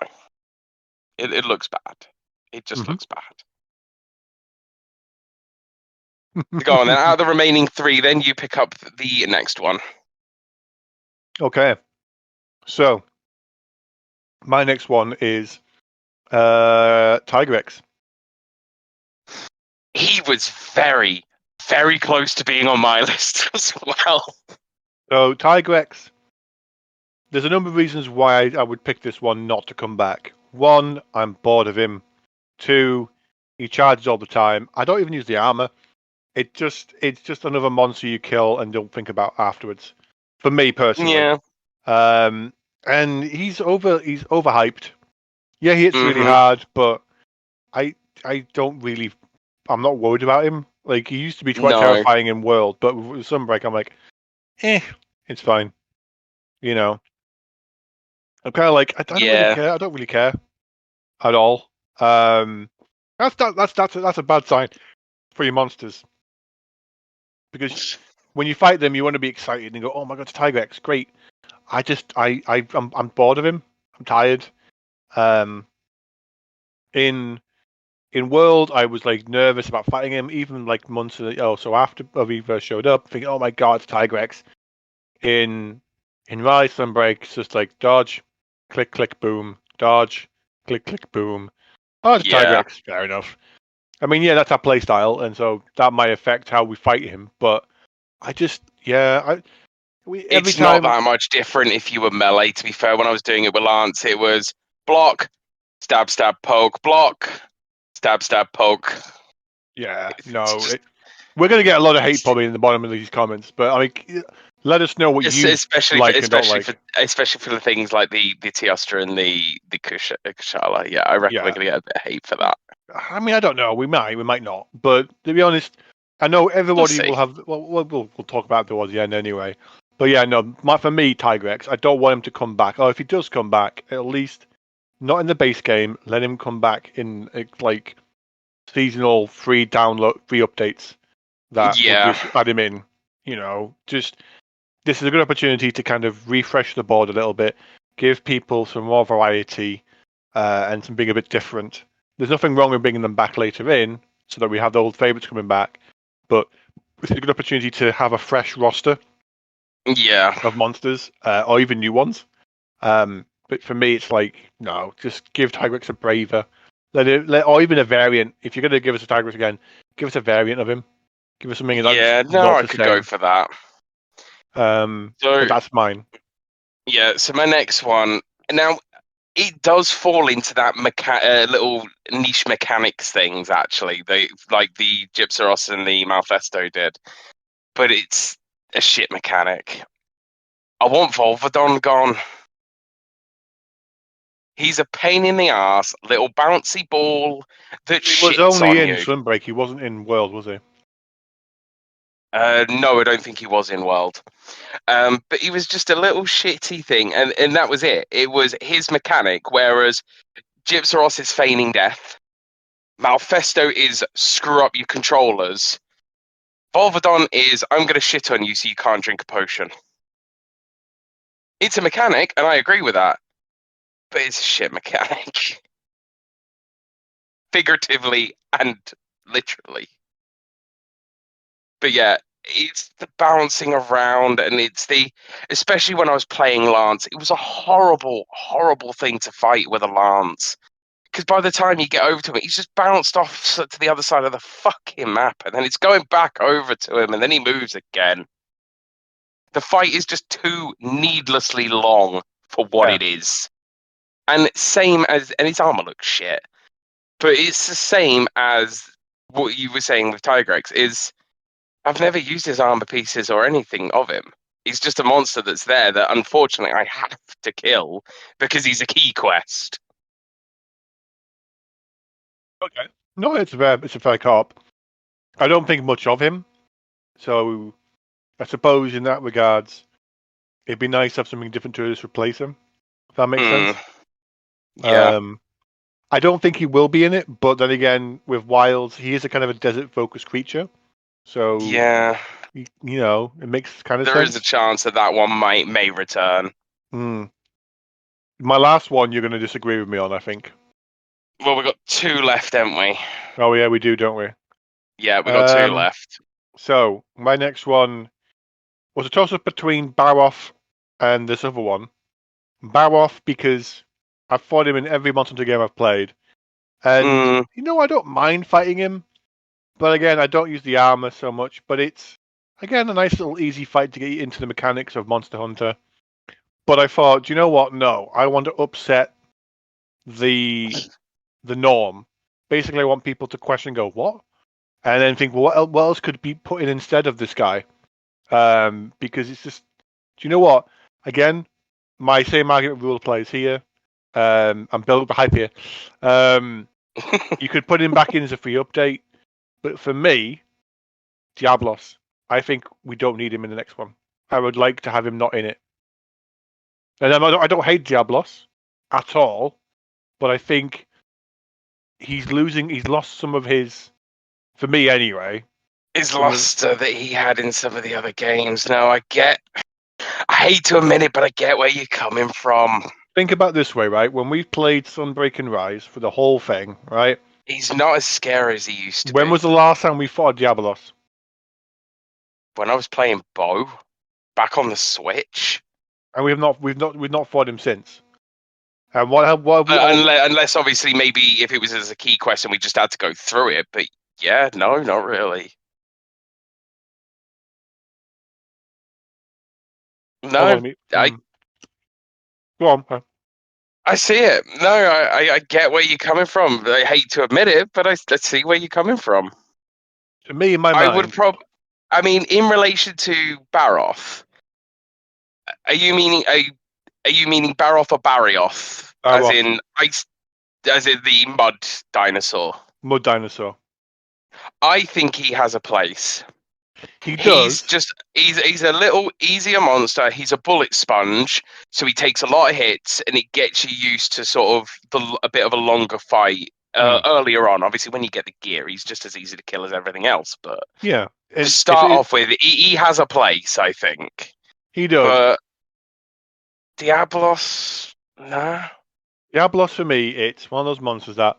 It looks bad. It just
Hmm.
looks bad. Go on then. Out of the remaining three, then you pick up the next one.
Okay, so my next one is Tigrex.
He was very, very close to being on my list as well.
So Tigrex, there's a number of reasons why I would pick this one not to come back. One, I'm bored of him. Two, he charges all the time. I don't even use the armor. It's just another monster you kill and don't think about afterwards. For me personally.
Yeah.
Um, and he's overhyped. Yeah, he hits really
Hmm.
hard, but I I don't really I'm not worried about him. Like he used to be quite
No.
terrifying in World, but with Sunbreak I'm like, it's fine. You know. I'm kinda like I don't really
Yeah.
care. I don't really care at all. That's a bad sign for your monsters. because when you fight them, you want to be excited and go, "Oh my god, it's Tigrex, great!" I'm bored of him. I'm tired. Um, in in World, I was like nervous about fighting him, even like months so after he first showed up, thinking, "Oh my god, it's Tigrex." In Rise Sunbreak, it's just like dodge, click, click, boom, dodge, click, click, boom. Oh, it's
Yeah,
Tigrex. Fair enough. I mean, yeah, that's our play style, and so that might affect how we fight him. But I just, yeah, every
it's not
time,
that much different if you were melee. To be fair, when I was doing it with Lance, it was block, stab, stab, poke, block, stab, stab, poke.
yeah,
It's
no,
just
we're gonna get a lot of hate probably in the bottom of these comments. But I mean, let us know what you
especially for
like and don't like.
especially for the things like the Teostra and the Kushala. Yeah, I reckon we're
Yeah,
gonna get a bit of hate for that.
I mean, I don't know. We might not. But to be honest, I know
We'll
everybody will
see.
have. Well, we'll talk about it towards the end anyway. But yeah, no, for me, Tigrex, I don't want him to come back. Oh, if he does come back, at least not in the base game. Let him come back in like seasonal free download, free updates that will
Yeah,
just add him in. Just this is a good opportunity to kind of refresh the board a little bit, give people some more variety, and some being a bit different. There's nothing wrong with bringing them back later in, so that we have the old favourites coming back, but it's a good opportunity to have a fresh roster
yeah,
of monsters, or even new ones. But for me, it's like no, just give Tigrex a braver, or even a variant. If you're going to give us a Tigrex again, give us a variant of him. Give us something that's
yeah. No,
not
I
the
could go
same.
for that.
But
So
that's mine.
yeah, so my next one now it does fall into that little niche mechanics things. Actually, they like the Gypsaros and the Malfesto did, but it's a shit mechanic. I want Volvodon gone. He's a pain in the ass, little bouncy ball that
He was
shits
only
on
in
you.
Sunbreak. He wasn't in World, was he?
No, I don't think he was in World. But he was just a little shitty thing, and that was it. It was his mechanic, whereas Gypsaros is feigning death. Malfesto is screw up your controllers. Volvodon is I'm going to shit on you so you can't drink a potion. It's a mechanic, and I agree with that, but it's a shit mechanic. Figuratively and literally. But yeah, it's the bouncing around, and it's especially when I was playing Lance, it was a horrible, horrible thing to fight with a Lance. Because by the time you get over to him, he's just bounced off to the other side of the fucking map, and then it's going back over to him, and then he moves again. The fight is just too needlessly long for what
Yeah.
it is. And and his armor looks shit, but it's the same as what you were saying with Tigrex. Is I've never used his armor pieces or anything of him. He's just a monster that's there that unfortunately I have to kill because he's a key quest.
Okay. No, it's a fair cop. I don't think much of him, so I suppose in that regards, it'd be nice to have something different to just replace him. If that makes
Mm,
sense.
yeah,
Um, I don't think he will be in it, but then again, with Wilds, he is a kind of a desert-focused creature, so
yeah.
it makes kind of
There is a
sense.
chance that that one may return.
Hmm. My last one, you're going to disagree with me on, I think.
Well, we got two left, haven't we?
Oh yeah, we do, don't we?
Yeah, we got two
Um,
left.
so my next one was a toss-up between Baroff and this other one. Baroff because I've fought him in every Monster Hunter game I've played, and
Mm,
I don't mind fighting him, but again, I don't use the armor so much. But it's again a nice little easy fight to get you into the mechanics of Monster Hunter. But I thought, you know what? No, I want to upset the norm. Basically, I want people to question, go, what? And then think, well, what else could be put in instead of this guy? Because it's just, do you know what? Again, my same argument rule applies here. I'm building up the hype here. You could put him back in as a free update, but for me, Diablos, I think we don't need him in the next one. I would like to have him not in it. And I don't hate Diablos at all, but I think he's losing. He's lost some of his, for me anyway.
his
Some of
luster that he had in some of the other games. No, I hate to admit it, but I get where you're coming from.
Think about it this way, right? When we played Sunbreak and Rise for the whole thing, right?
He's not as scary as he used to
When
be.
was the last time we fought Diabolos?
When I was playing Bo back on the Switch,
And we've not fought him since. And what have we all?
unless obviously maybe if it was as a key question, we just had to go through it. But yeah, no, not really.
Hold on,
No,
let me.
I
Go on.
I see it. No, I get where you're coming from. I hate to admit it, but I see where you're coming from.
To me, in my
I would
mind,
prob. I mean, in relation to Baroth, are you meaning are you meaning Baroth or Barioth, as
Baroth,
in ice, as in the mud dinosaur?
Mud Dinosaur.
I think he has a place.
He
He's
does.
just he's a little easier monster. He's a bullet sponge, so he takes a lot of hits, and it gets you used to sort of a bit of a longer fight
Mm,
earlier on. Obviously, when you get the gear, he's just as easy to kill as everything else. But
yeah,
to
and
start off with, he has a place, I think.
he does.
But Diablos, nah.
Diablos for me, it's one of those monsters that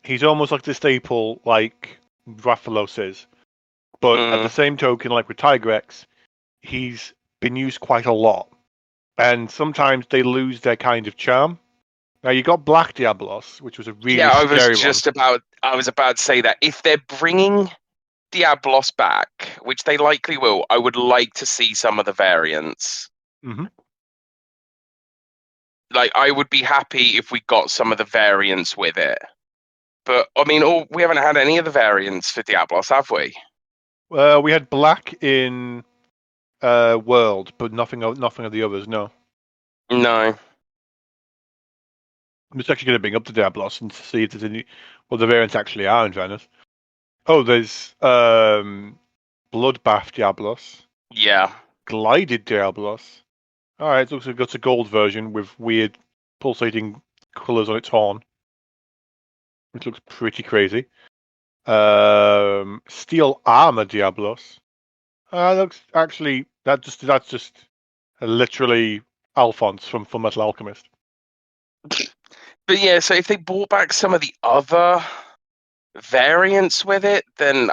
he's almost like the staple, like Rathalos is. But at the
Mm.
same token, like with Tigrex, he's been used quite a lot, and sometimes they lose their kind of charm. Now you got Black Diablos, which was a really
Yeah,
scary one.
I was about to say that if they're bringing Diablos back, which they likely will, I would like to see some of the variants.
Hmm.
Like, I would be happy if we got some of the variants with it. But I mean, we haven't had any of the variants for Diablos, have we?
We had Black in World, but nothing of the others. No,
No.
I'm just actually going to bring up the Diablos and see if there's any what the variants actually are. In fairness, oh, there's Bloodbath Diablos,
Yeah.
Glided Diablos. All right, looks like it's a gold version with weird pulsating colours on its horn, which looks pretty crazy. Steel Armor Diablos. Looks actually that's just literally Alphonse from Fullmetal Alchemist.
But yeah, so if they brought back some of the other variants with it, then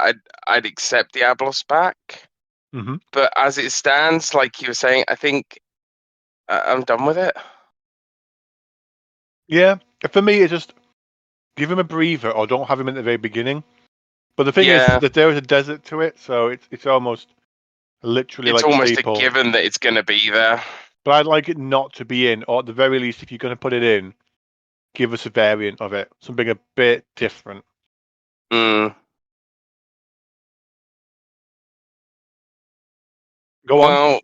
I'd accept Diablos back.
Hmm.
But as it stands, like you were saying, I think I'm done with it.
Yeah, for me, it's just give him a breather or don't have him in the very beginning. But the thing is
Yeah,
that there is a desert to it, so it's almost literally
it's
like
almost a
staple.
given that it's going to be there.
But I'd like it not to be in, or at the very least, if you're going to put it in, give us a variant of it, something a bit different.
Mm.
Go on.
Well,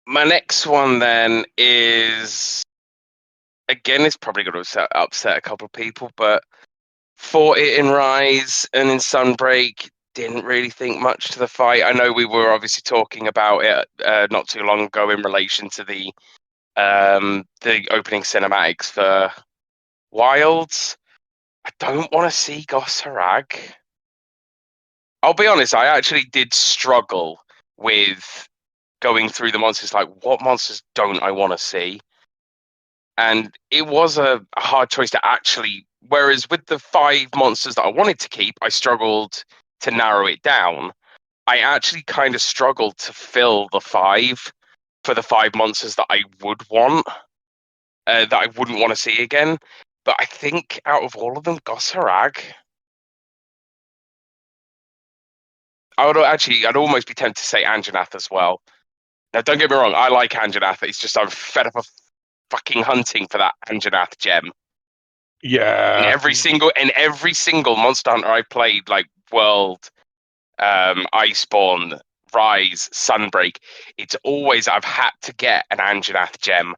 my next one then is again, it's probably going to upset a couple of people, but fought it in Rise and in Sunbreak. Didn't really think much to the fight. I know we were obviously talking about it not too long ago in relation to the opening cinematics for Wilds. I don't want to see Gos Harag. I'll be honest, I actually did struggle with going through the monsters. Like, what monsters don't I want to see? And it was a hard choice to actually. Whereas with the five monsters that I wanted to keep, I struggled to narrow it down. I actually kind of struggled to fill the five for the five monsters that I would want, that I wouldn't want to see again. But I think out of all of them, Gos Harag, I'd almost be tempted to say Anjanath as well. Now, don't get me wrong, I like Anjanath. It's just I'm fed up of fucking hunting for that Anjanath gem.
Yeah.
In every single Monster Hunter I played, like World, Iceborne, Rise, Sunbreak, it's always I've had to get an Anjanath gem.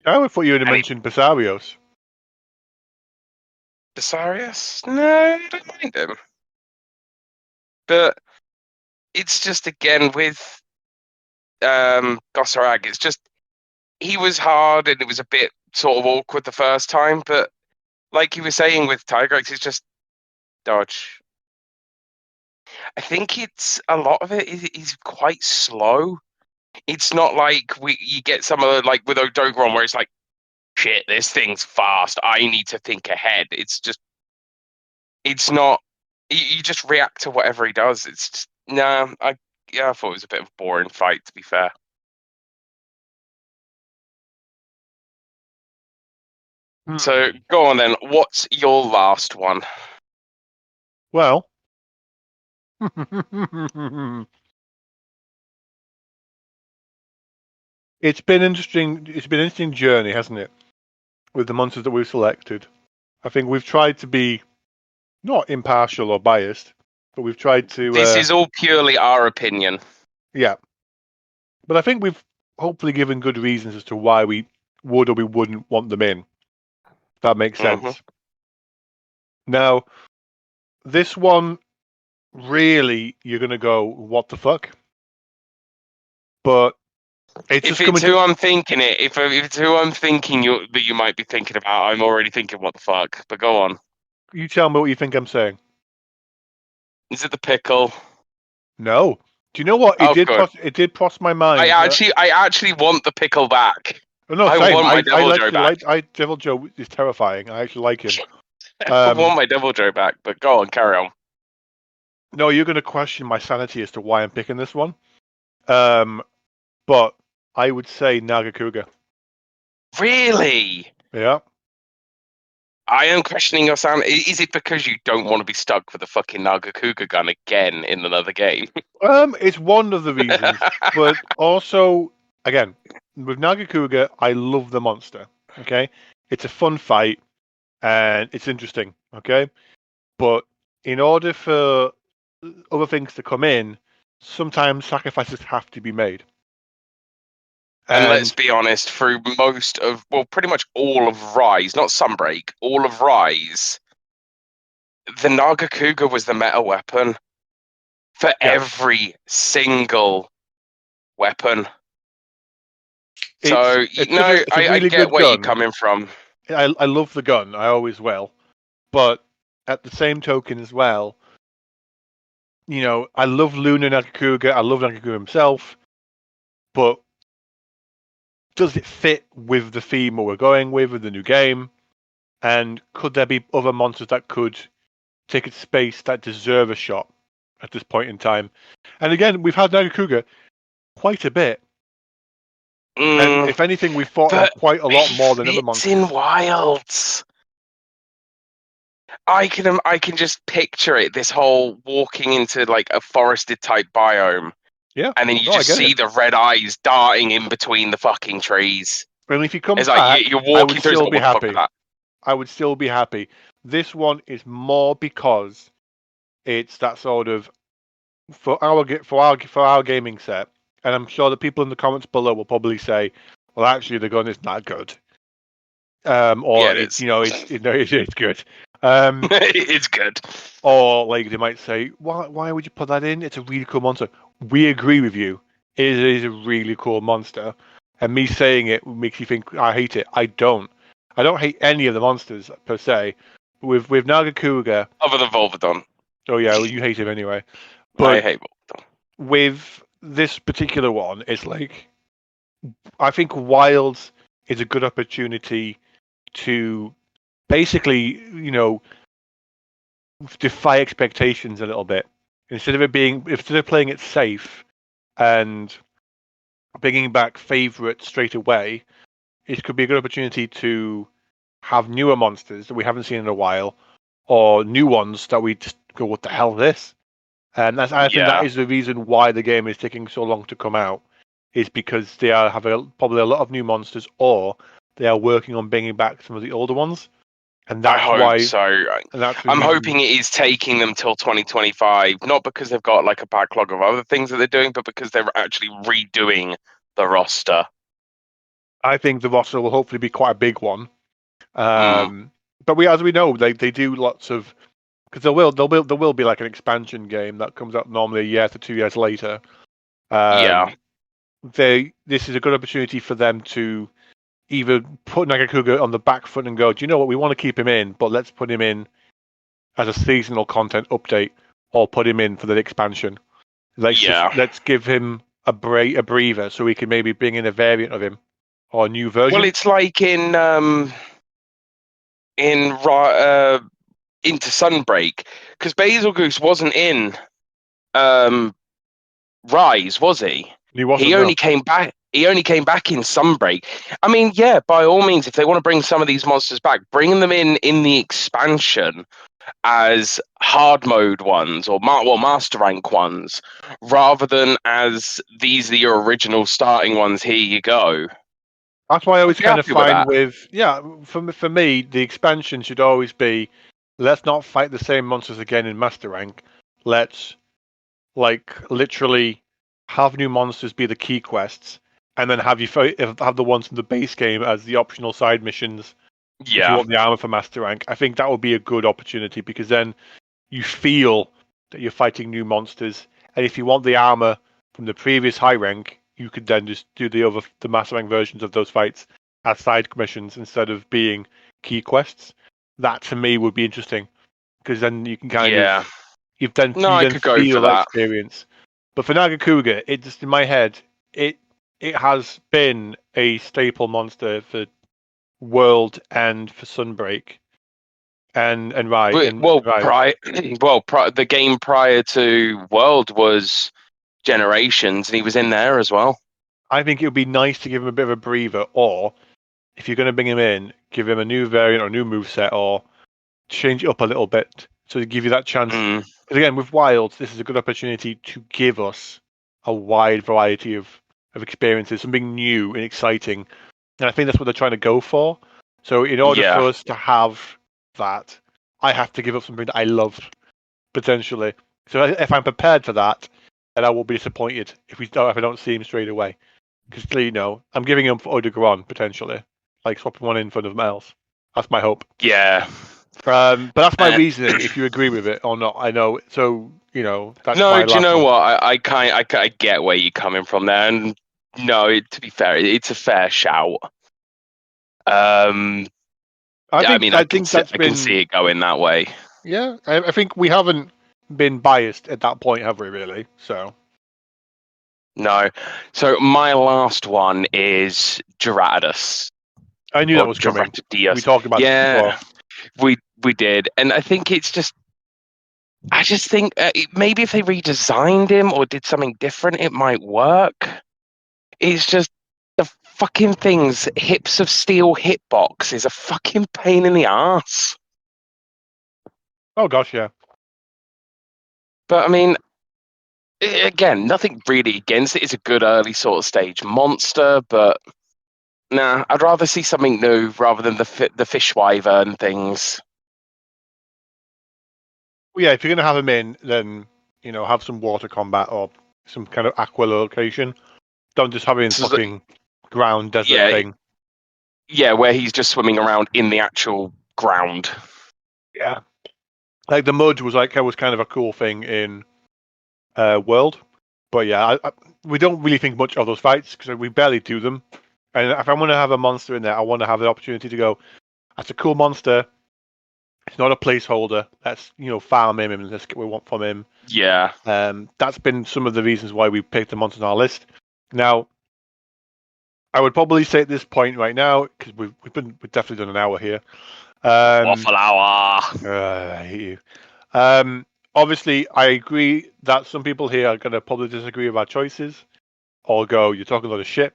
I would thought you would have
And it
mentioned Basarios.
Basarius? No, I don't mind him. But it's just again with Gosarag, it's just he was hard and it was a bit sort of awkward the first time, but like you were saying with Tigrex, it's just dodge. I think it's a lot of it is quite slow. It's not like you get some of the, like with Odogron where it's like, shit, this thing's fast. I need to think ahead. It's not. You just react to whatever he does. It's just, nah. I thought it was a bit of a boring fight, to be fair. So
Hmm.
go on then. What's your last one?
Well, it's been interesting. It's been an interesting journey, hasn't it? With the monsters that we've selected, I think we've tried to be not impartial or biased, but we've tried to,
This is all purely our opinion.
yeah. But I think we've hopefully given good reasons as to why we would or we wouldn't want them in. If that makes
Hmm.
sense. Now, this one, really, you're going to go, what the fuck? But it's
If
just
it's
coming
who
to.
I'm thinking if it's who I'm thinking that you might be thinking about, I'm already thinking what the fuck. But go on.
You tell me what you think I'm saying.
Is it the pickle?
No. Do you know what?
Oh, good.
It did cross my
I
mind.
actually, I actually want the pickle back.
No,
I
same.
want my
I
Devil Joe
actually
back.
like. Devil Joe is terrifying. I actually like him.
I want my Devil Joe back. But go on, carry on.
No, you're going to question my sanity as to why I'm picking this one. Um, but I would say Nagakuga.
Really?
Yeah.
I am questioning your sound. Is it because you don't want to be stuck with a fucking Nagakuga gun again in another game?
It's one of the reasons, but also, again, with Nagakuga, I love the monster. Okay, it's a fun fight and it's interesting. Okay, but in order for other things to come in, sometimes sacrifices have to be made.
And let's
And
be honest, through most of, well, pretty much all of Rise, not Sunbreak, all of Rise, the Nagakuga was the meta weapon for
yeah,
every single weapon. So,
it's a
I
really
get
good
where you're
gun.
coming from.
I love the gun. I always will. But at the same token as well, I love Luna Nagakuga. I love Nagakuga himself. But does it fit with the theme we're going with the new game? And could there be other monsters that could take its space that deserve a shot at this point in time? And again, we've had Nagakuga quite a bit. And
Mm,
if anything, we've fought him
but
quite a lot
he
more than other
fits in
monsters.
Wilds. I can just picture it. This whole walking into like a forested type biome,
Yeah,
and then you
no, I
just
get
see
it.
the red eyes darting in between the fucking trees.
And if he comes
It's like
back,
you're
I would
walking through. It's
still
like,
be
what the fuck was
happy.
that?
I would still be happy. This one is more because it's that sort of for our gaming set, and I'm sure the people in the comments below will probably say, "Well, actually, the gun is not good,"
Yeah,
or
it
it's
is.
you know it's good, um,
It's good.
or like they might say, "Why would you put that in? It's a really cool monster." We agree with you. It is a really cool monster, and me saying it makes you think I hate it. I don't. I don't hate any of the monsters per se. With Nagakuga,
Other than Volvodon,
oh yeah, well, you hate him anyway.
I
But
hate Volvodon.
with this particular one, it's like I think Wilds is a good opportunity to basically, defy expectations a little bit. Instead of playing it safe and bringing back favorites straight away, it could be a good opportunity to have newer monsters that we haven't seen in a while, or new ones that we just go, "What the hell, is this?" And I think that
Yeah,
is the reason why the game is taking so long to come out, is because they are having probably a lot of new monsters, or they are working on bringing back some of the older ones, and
I
that's
hope
why,
so.
and that's the
I'm
reason.
hoping it is taking them till 2025, not because they've got like a backlog of other things that they're doing, but because they're actually redoing the roster.
I think the roster will hopefully be quite a big one.
Mm,
But as we know, they do lots of, because there will be like an expansion game that comes out normally a year to 2 years later.
yeah,
Um, this is a good opportunity for them to either put Nagakuga on the back foot and go, do you know what, we want to keep him in, but let's put him in as a seasonal content update, or put him in for the expansion.
Yeah.
Let's give him a breather so we can maybe bring in a variant of him or a new
Well,
version.
it's like in into Sunbreak, because Basil Goose wasn't in um Rise, was he?
He wasn't, no.
He only came back in Sunbreak. I mean, yeah, by all means, if they want to bring some of these monsters back, bring them in the expansion as hard mode ones or master rank ones, rather than as these are your original starting ones. Here you go.
That's why I
I'd
was
be
kind of
happy with
fine
that.
with, yeah, for me, the expansion should always be, let's not fight the same monsters again in Master Rank. Let's, like, literally have new monsters be the key quests, and then have the ones from the base game as the optional side missions if you
Yeah,
want the armor for Master Rank. I think that would be a good opportunity because then you feel that you're fighting new monsters, and if you want the armor from the previous high rank, you could then just do the Master Rank versions of those fights as side missions instead of being key quests. That to me would be interesting because then you can kind of
yeah. No,
you
I
then
could go for
feel that
that.
experience. But for Nagakuga, it just in my head, it has been a staple monster for World and for Sunbreak and right and
Well,
Rise.
the game prior to World was Generations, and he was in there as well.
I think it would be nice to give him a bit of a breather, or if you're going to bring him in, give him a new variant or a new moveset, or change it up a little bit to give you that chance.
Mm,
Because again, with Wilds, this is a good opportunity to give us a wide variety of experiences, something new and exciting. And I think that's what they're trying to go for. So in order for
yeah,
us to have that, I have to give up something that I love potentially. So if I'm prepared for that, then I will be disappointed if I don't see him straight away. Because I'm giving him for Odegaard potentially, like swapping one in for something else. That's my hope.
yeah.
But that's my
Uh,
reasoning. If you agree with it or not, I know. So that's
no,
my
do you
last
know
one.
what? I get where you're coming from there, and no, to be fair, it's a fair shout. Um, I mean,
I think that's
I can see
been
it going that way.
yeah. I think we haven't been biased at that point, have we? Really? So
No, so my last one is Gerardus
I knew that
or
was coming. We
Gerardus.
talked about this before.
Yeah, we did, and I think it's just I just think maybe if they redesigned him or did something different, it might work. It's just the fucking thing's hips of steel hitbox is a fucking pain in the ass.
Oh gosh, yeah.
But I mean, again, nothing really against it. It's a good early sort of stage monster, but nah, I'd rather see something new rather than the fish wyvern things.
Well, yeah. If you're gonna have him in, then have some water combat or some kind of aqua location. Don't just have him in
So, it's
fucking ground desert
yeah,
thing.
yeah, where he's just swimming around in the actual ground.
Yeah. Like the mud was kind of a cool thing in World, but yeah, we don't really think much of those fights because we barely do them. And if I want to have a monster in there, I want to have the opportunity to go. That's a cool monster. It's not a placeholder. Let's farm him and let's get what we want from him.
Yeah,
That's been some of the reasons why we picked the monsters on our list. Now, I would probably say at this point right now because we've definitely done an hour here. Um,
waffle hour.
I hate you. Obviously, I agree that some people here are going to probably disagree with our choices or go, "You're talking a lot of shit."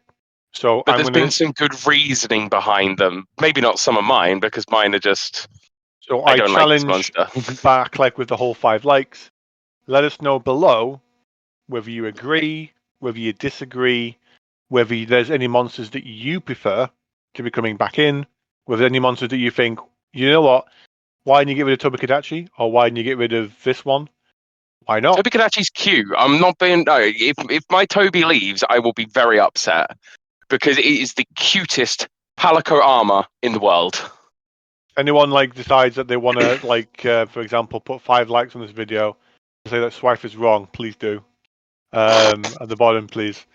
So
But there's been some good reasoning behind them. Maybe not some of mine because mine are just I
I
don't like this
challenge
monster.
back like with the whole 5 likes. Let us know below whether you agree, whether you disagree, whether there's any monsters that you prefer to be coming back in, whether any monsters that you think, you know what, why didn't you get rid of Tobakadachi or why didn't you get rid of this one? Why not?
Toby Kadachi's cute. I'm not being no. If my Toby leaves, I will be very upset because it is the cutest Palico armor in the world.
Anyone decides that they want to for example, put 5 likes on this video and say that Swife is wrong, please do. At the bottom, please.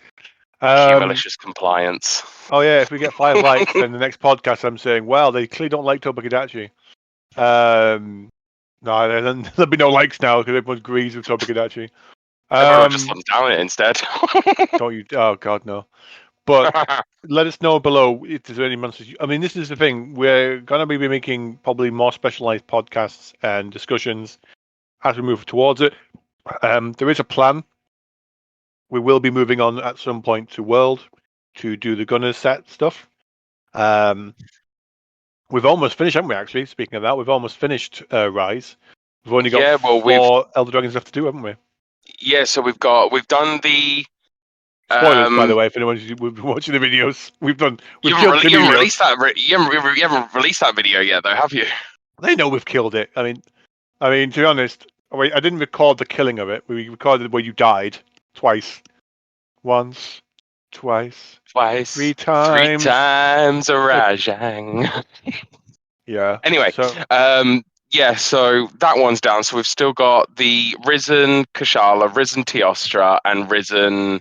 Cue
Um,
malicious compliance.
oh yeah, if we get 5 likes, then the next podcast I'm saying, well, they clearly don't like Tobakadachi. No, there'll be no likes now because everyone agrees with Tobikadachi.
Everyone just thumbs down it instead.
Don't you? Oh God, no. But let us know below if there's any monsters. I mean, this is the thing. We're gonna be making probably more specialized podcasts and discussions as we move towards it. There is a plan. We will be moving on at some point to World to do the Gunners set stuff. Um, we've almost finished, haven't we? Actually, speaking of that, we've almost finished Rise. We've only got
Yeah, well, we've
4 Elder Dragons left to do, haven't we?
so we've done the
Spoilers, by the way, if anyone's watching the videos. We've killed
you haven't
Timidios.
released that you haven't released that video yet though, have you?
They know we've killed it. I mean, to be honest, I didn't record the killing of it. We recorded where you died twice, once, twice,
Twice,
3
three
times.
times a Rajang.
Yeah.
Anyway,
So
yeah, so that one's down. So we've still got the Risen Kashala, Risen Teostra, and Risen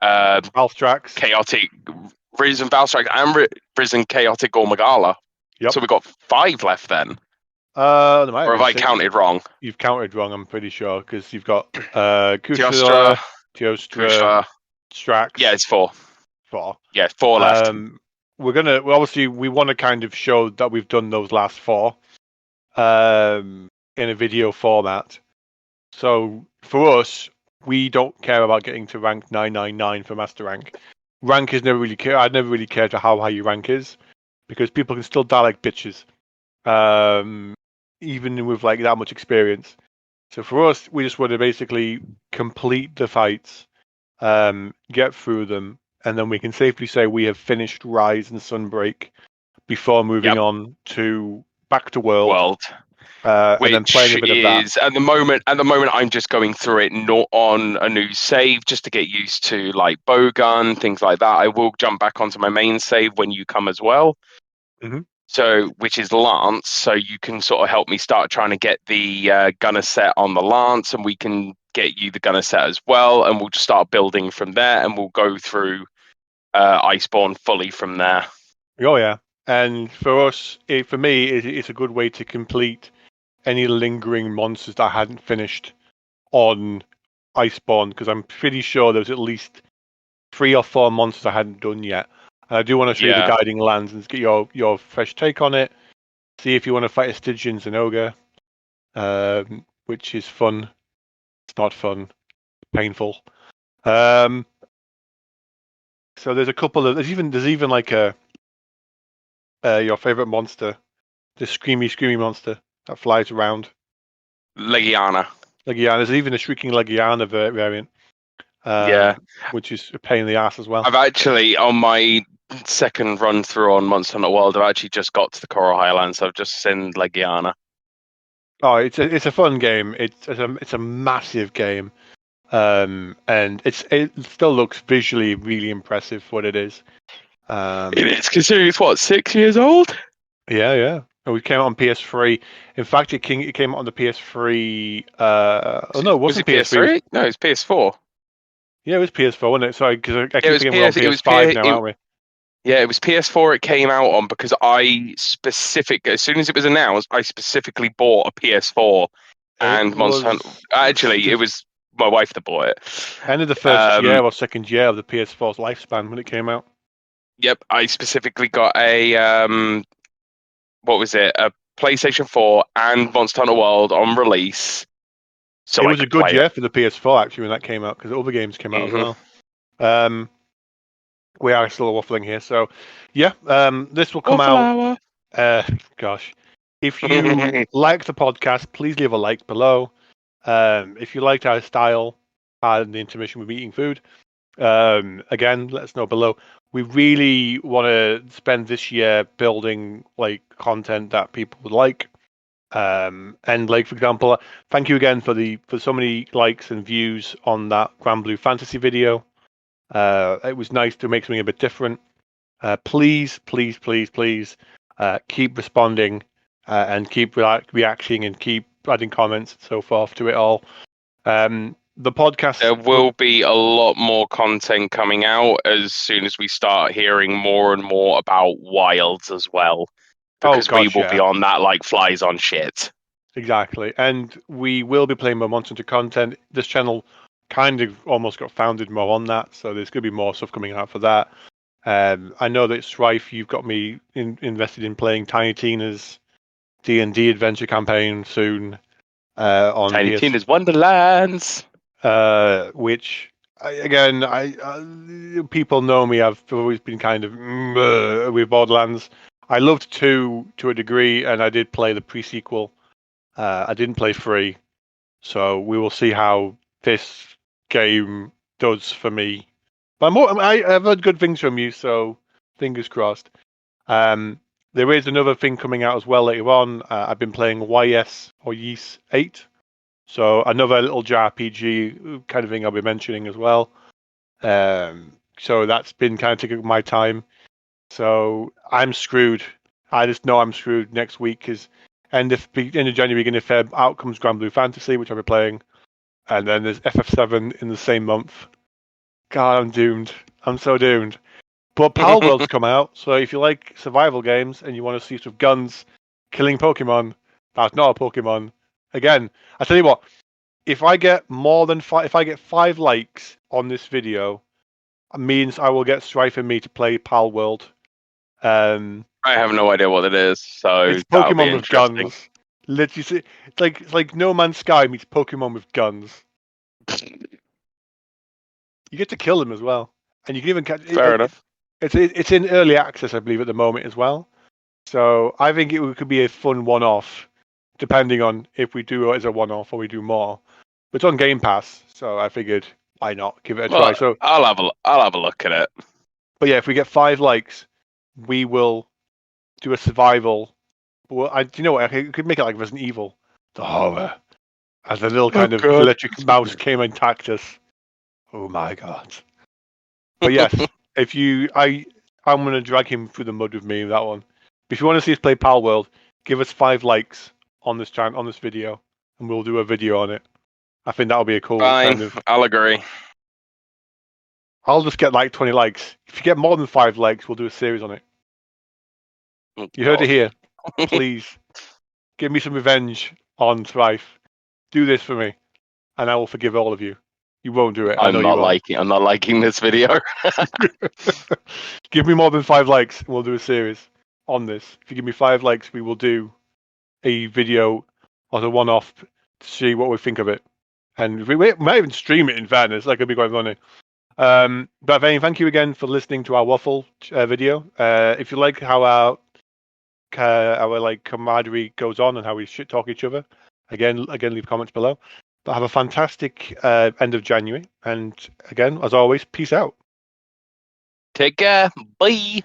Althrax.
Chaotic, Risen Valstrax, and Risen Chaotic Gormagala.
Yep.
So we've got 5 left then.
There might
Or
be
have I
6.
counted wrong?
You've counted wrong, I'm pretty sure, because you've got
Teostra,
Kushala, Teostra,
Kusha. Yeah,
Strax,
it's 4.
4.
Yeah, 4 left.
Obviously we want to kind of show that we've done those last 4 in a video format. So for us, we don't care about getting to rank 999 for master rank. Rank is never really care. I'd never really cared to how high your rank is because people can still die like bitches, even with like that much experience. So for us, we just want to basically complete the fights, get through them, and then we can safely say we have finished Rise and Sunbreak before moving
Yep,
on to back to World,
World.
and then playing
Which
a bit of that.
is at the moment I'm just going through it not on a new save just to get used to like bowgun, things like that. I will jump back onto my main save when you come as well.
Mm-hmm.
So which is Lance, so you can sort of help me start trying to get the gunner set on the Lance, and we can get you the gunner set as well, and we'll just start building from there, and we'll go through Iceborne fully from there.
Oh yeah, and for us, for me, it's a good way to complete any lingering monsters that I hadn't finished on Iceborne because I'm pretty sure there's at least 3 or 4 monsters I hadn't done yet. And I do want to show you the
Yeah.
guiding lands and get your fresh take on it. See if you want to fight a Stygian Zenogre, which is fun. It's not fun, painful. So there's a couple of there's even like a your favorite monster, the screamy monster that flies around.
Legiana.
Legiana. There's even a shrieking Legiana variant,
Yeah.
which is a pain in the ass as well.
I've actually, on my second run through on Monster Hunter World, I've actually just got to the Coral Highlands, so I've just seen Legiana.
Oh, it's a fun game. It's a massive game, and it still looks visually really impressive for what it is.
It is, considering it's what, 6 years old?
Yeah. And we came out on PS3. In fact, it came out on the PS3. Oh no, it
Was
wasn't
it
PS3.
PS3? No, it's PS4.
Yeah, it was PS4, wasn't it? Sorry, because I
It
keep
was
thinking we're on
PS. It was
PS5 now,
PS.
aren't we?
Yeah, it was PS4 it came out on because as soon as it was announced, I specifically bought a PS4
It
and Monster Hunter.
was
Actually, it
the
was my wife that bought it.
end of the first year
Um,
or second year of the PS4's lifespan when it came out.
yep, I specifically got what was it? A PlayStation 4 and Monster Hunter World on release, so
It
I
was a
could
good
play it.
year for the PS4 actually when that came out because other games came out as
Hmm.
well. Um, we are still waffling here, so yeah. This will come
Waffle
out.
hour.
Uh, gosh, if you like the podcast, please leave a like below. If you liked our style and the intermission with eating food, again, let us know below. We really want to spend this year building like content that people would like. And like for example, thank you again for so many likes and views on that Grand Blue Fantasy video. It was nice to make something a bit different. Please, keep responding and keep reacting and keep adding comments and so forth to it all. The podcast
There will be a lot more content coming out as soon as we start hearing more and more about Wilds as well,
oh
because we
gosh,
will be
yeah,
on that like flies on shit.
Exactly. And we will be playing more Monster Hunter content. This channel kind of almost got founded more on that, so there's going to be more stuff coming out for that. I know that Strife, you've got me invested in playing Tiny Tina's D&D adventure campaign soon on
Tiny
PS,
Tina's Wonderlands.
which people know me. I've always been kind of with Borderlands. I loved 2 to a degree, and I did play the pre-sequel. I didn't play 3, so we will see how this game does for me. But I've heard good things from you, so fingers crossed. Um, there is another thing coming out as well later on. I've been playing YS 8, so another little JRPG kind of thing I'll be mentioning as well. So that's been kind of taking up my time. So I'm screwed. I just know I'm screwed next week because end of January, beginning of Feb, out comes Grand Blue Fantasy, which I'll be playing, and then there's FF7 in the same month. God, I'm doomed. I'm so doomed. But Pal World's come out, so if you like survival games and you want to see some guns killing Pokemon, that's not a Pokemon. Again, I tell you what, if I get if I get 5 likes on this video, it means I will get Strife and me to play Pal World. Um,
I have no idea what it is, so
it's
that'll be
Pokemon with
interesting.
guns. Literally, it's like No Man's Sky meets Pokemon with guns. You get to kill them as well, and you can even catch
Fair enough.
it's in early access, I believe, at the moment as well. So I think could be a fun one-off, depending on if we do it as a one-off or we do more. But it's on Game Pass, so I figured why not give it a try.
Well,
So,
I'll have a look at it.
but yeah, if we get 5 likes, we will do a survival. Well, do you know what? I could make it like Resident Evil, the horror, as a little
Oh
kind of
god.
electric mouse came and attacked us. Oh my god! But yes, if you, I'm gonna drag him through the mud with me with that one. If you want to see us play Pal World, give us 5 likes on this channel, on this video, and we'll do a video on it. I think that'll be a cool
Fine,
kind of.
I'll agree.
I'll just get like 20 likes. If you get more than 5 likes, we'll do a series on it.
Oh,
You heard it
god.
here. Please give me some revenge on Thrife. Do this for me, and I will forgive all of you. You won't do it. I know you won't.
I'm not liking this video.
Give me more than 5 likes, and we'll do a series on this. If you give me 5 likes, we will do a video as a one-off to see what we think of it, and we might even stream it. In fairness, that could be quite funny. But thank you again for listening to our waffle video. If you like how our like camaraderie goes on and how we shit talk each other, again leave comments below. But have a fantastic end of January, and again, as always, peace out.
Take care. Bye.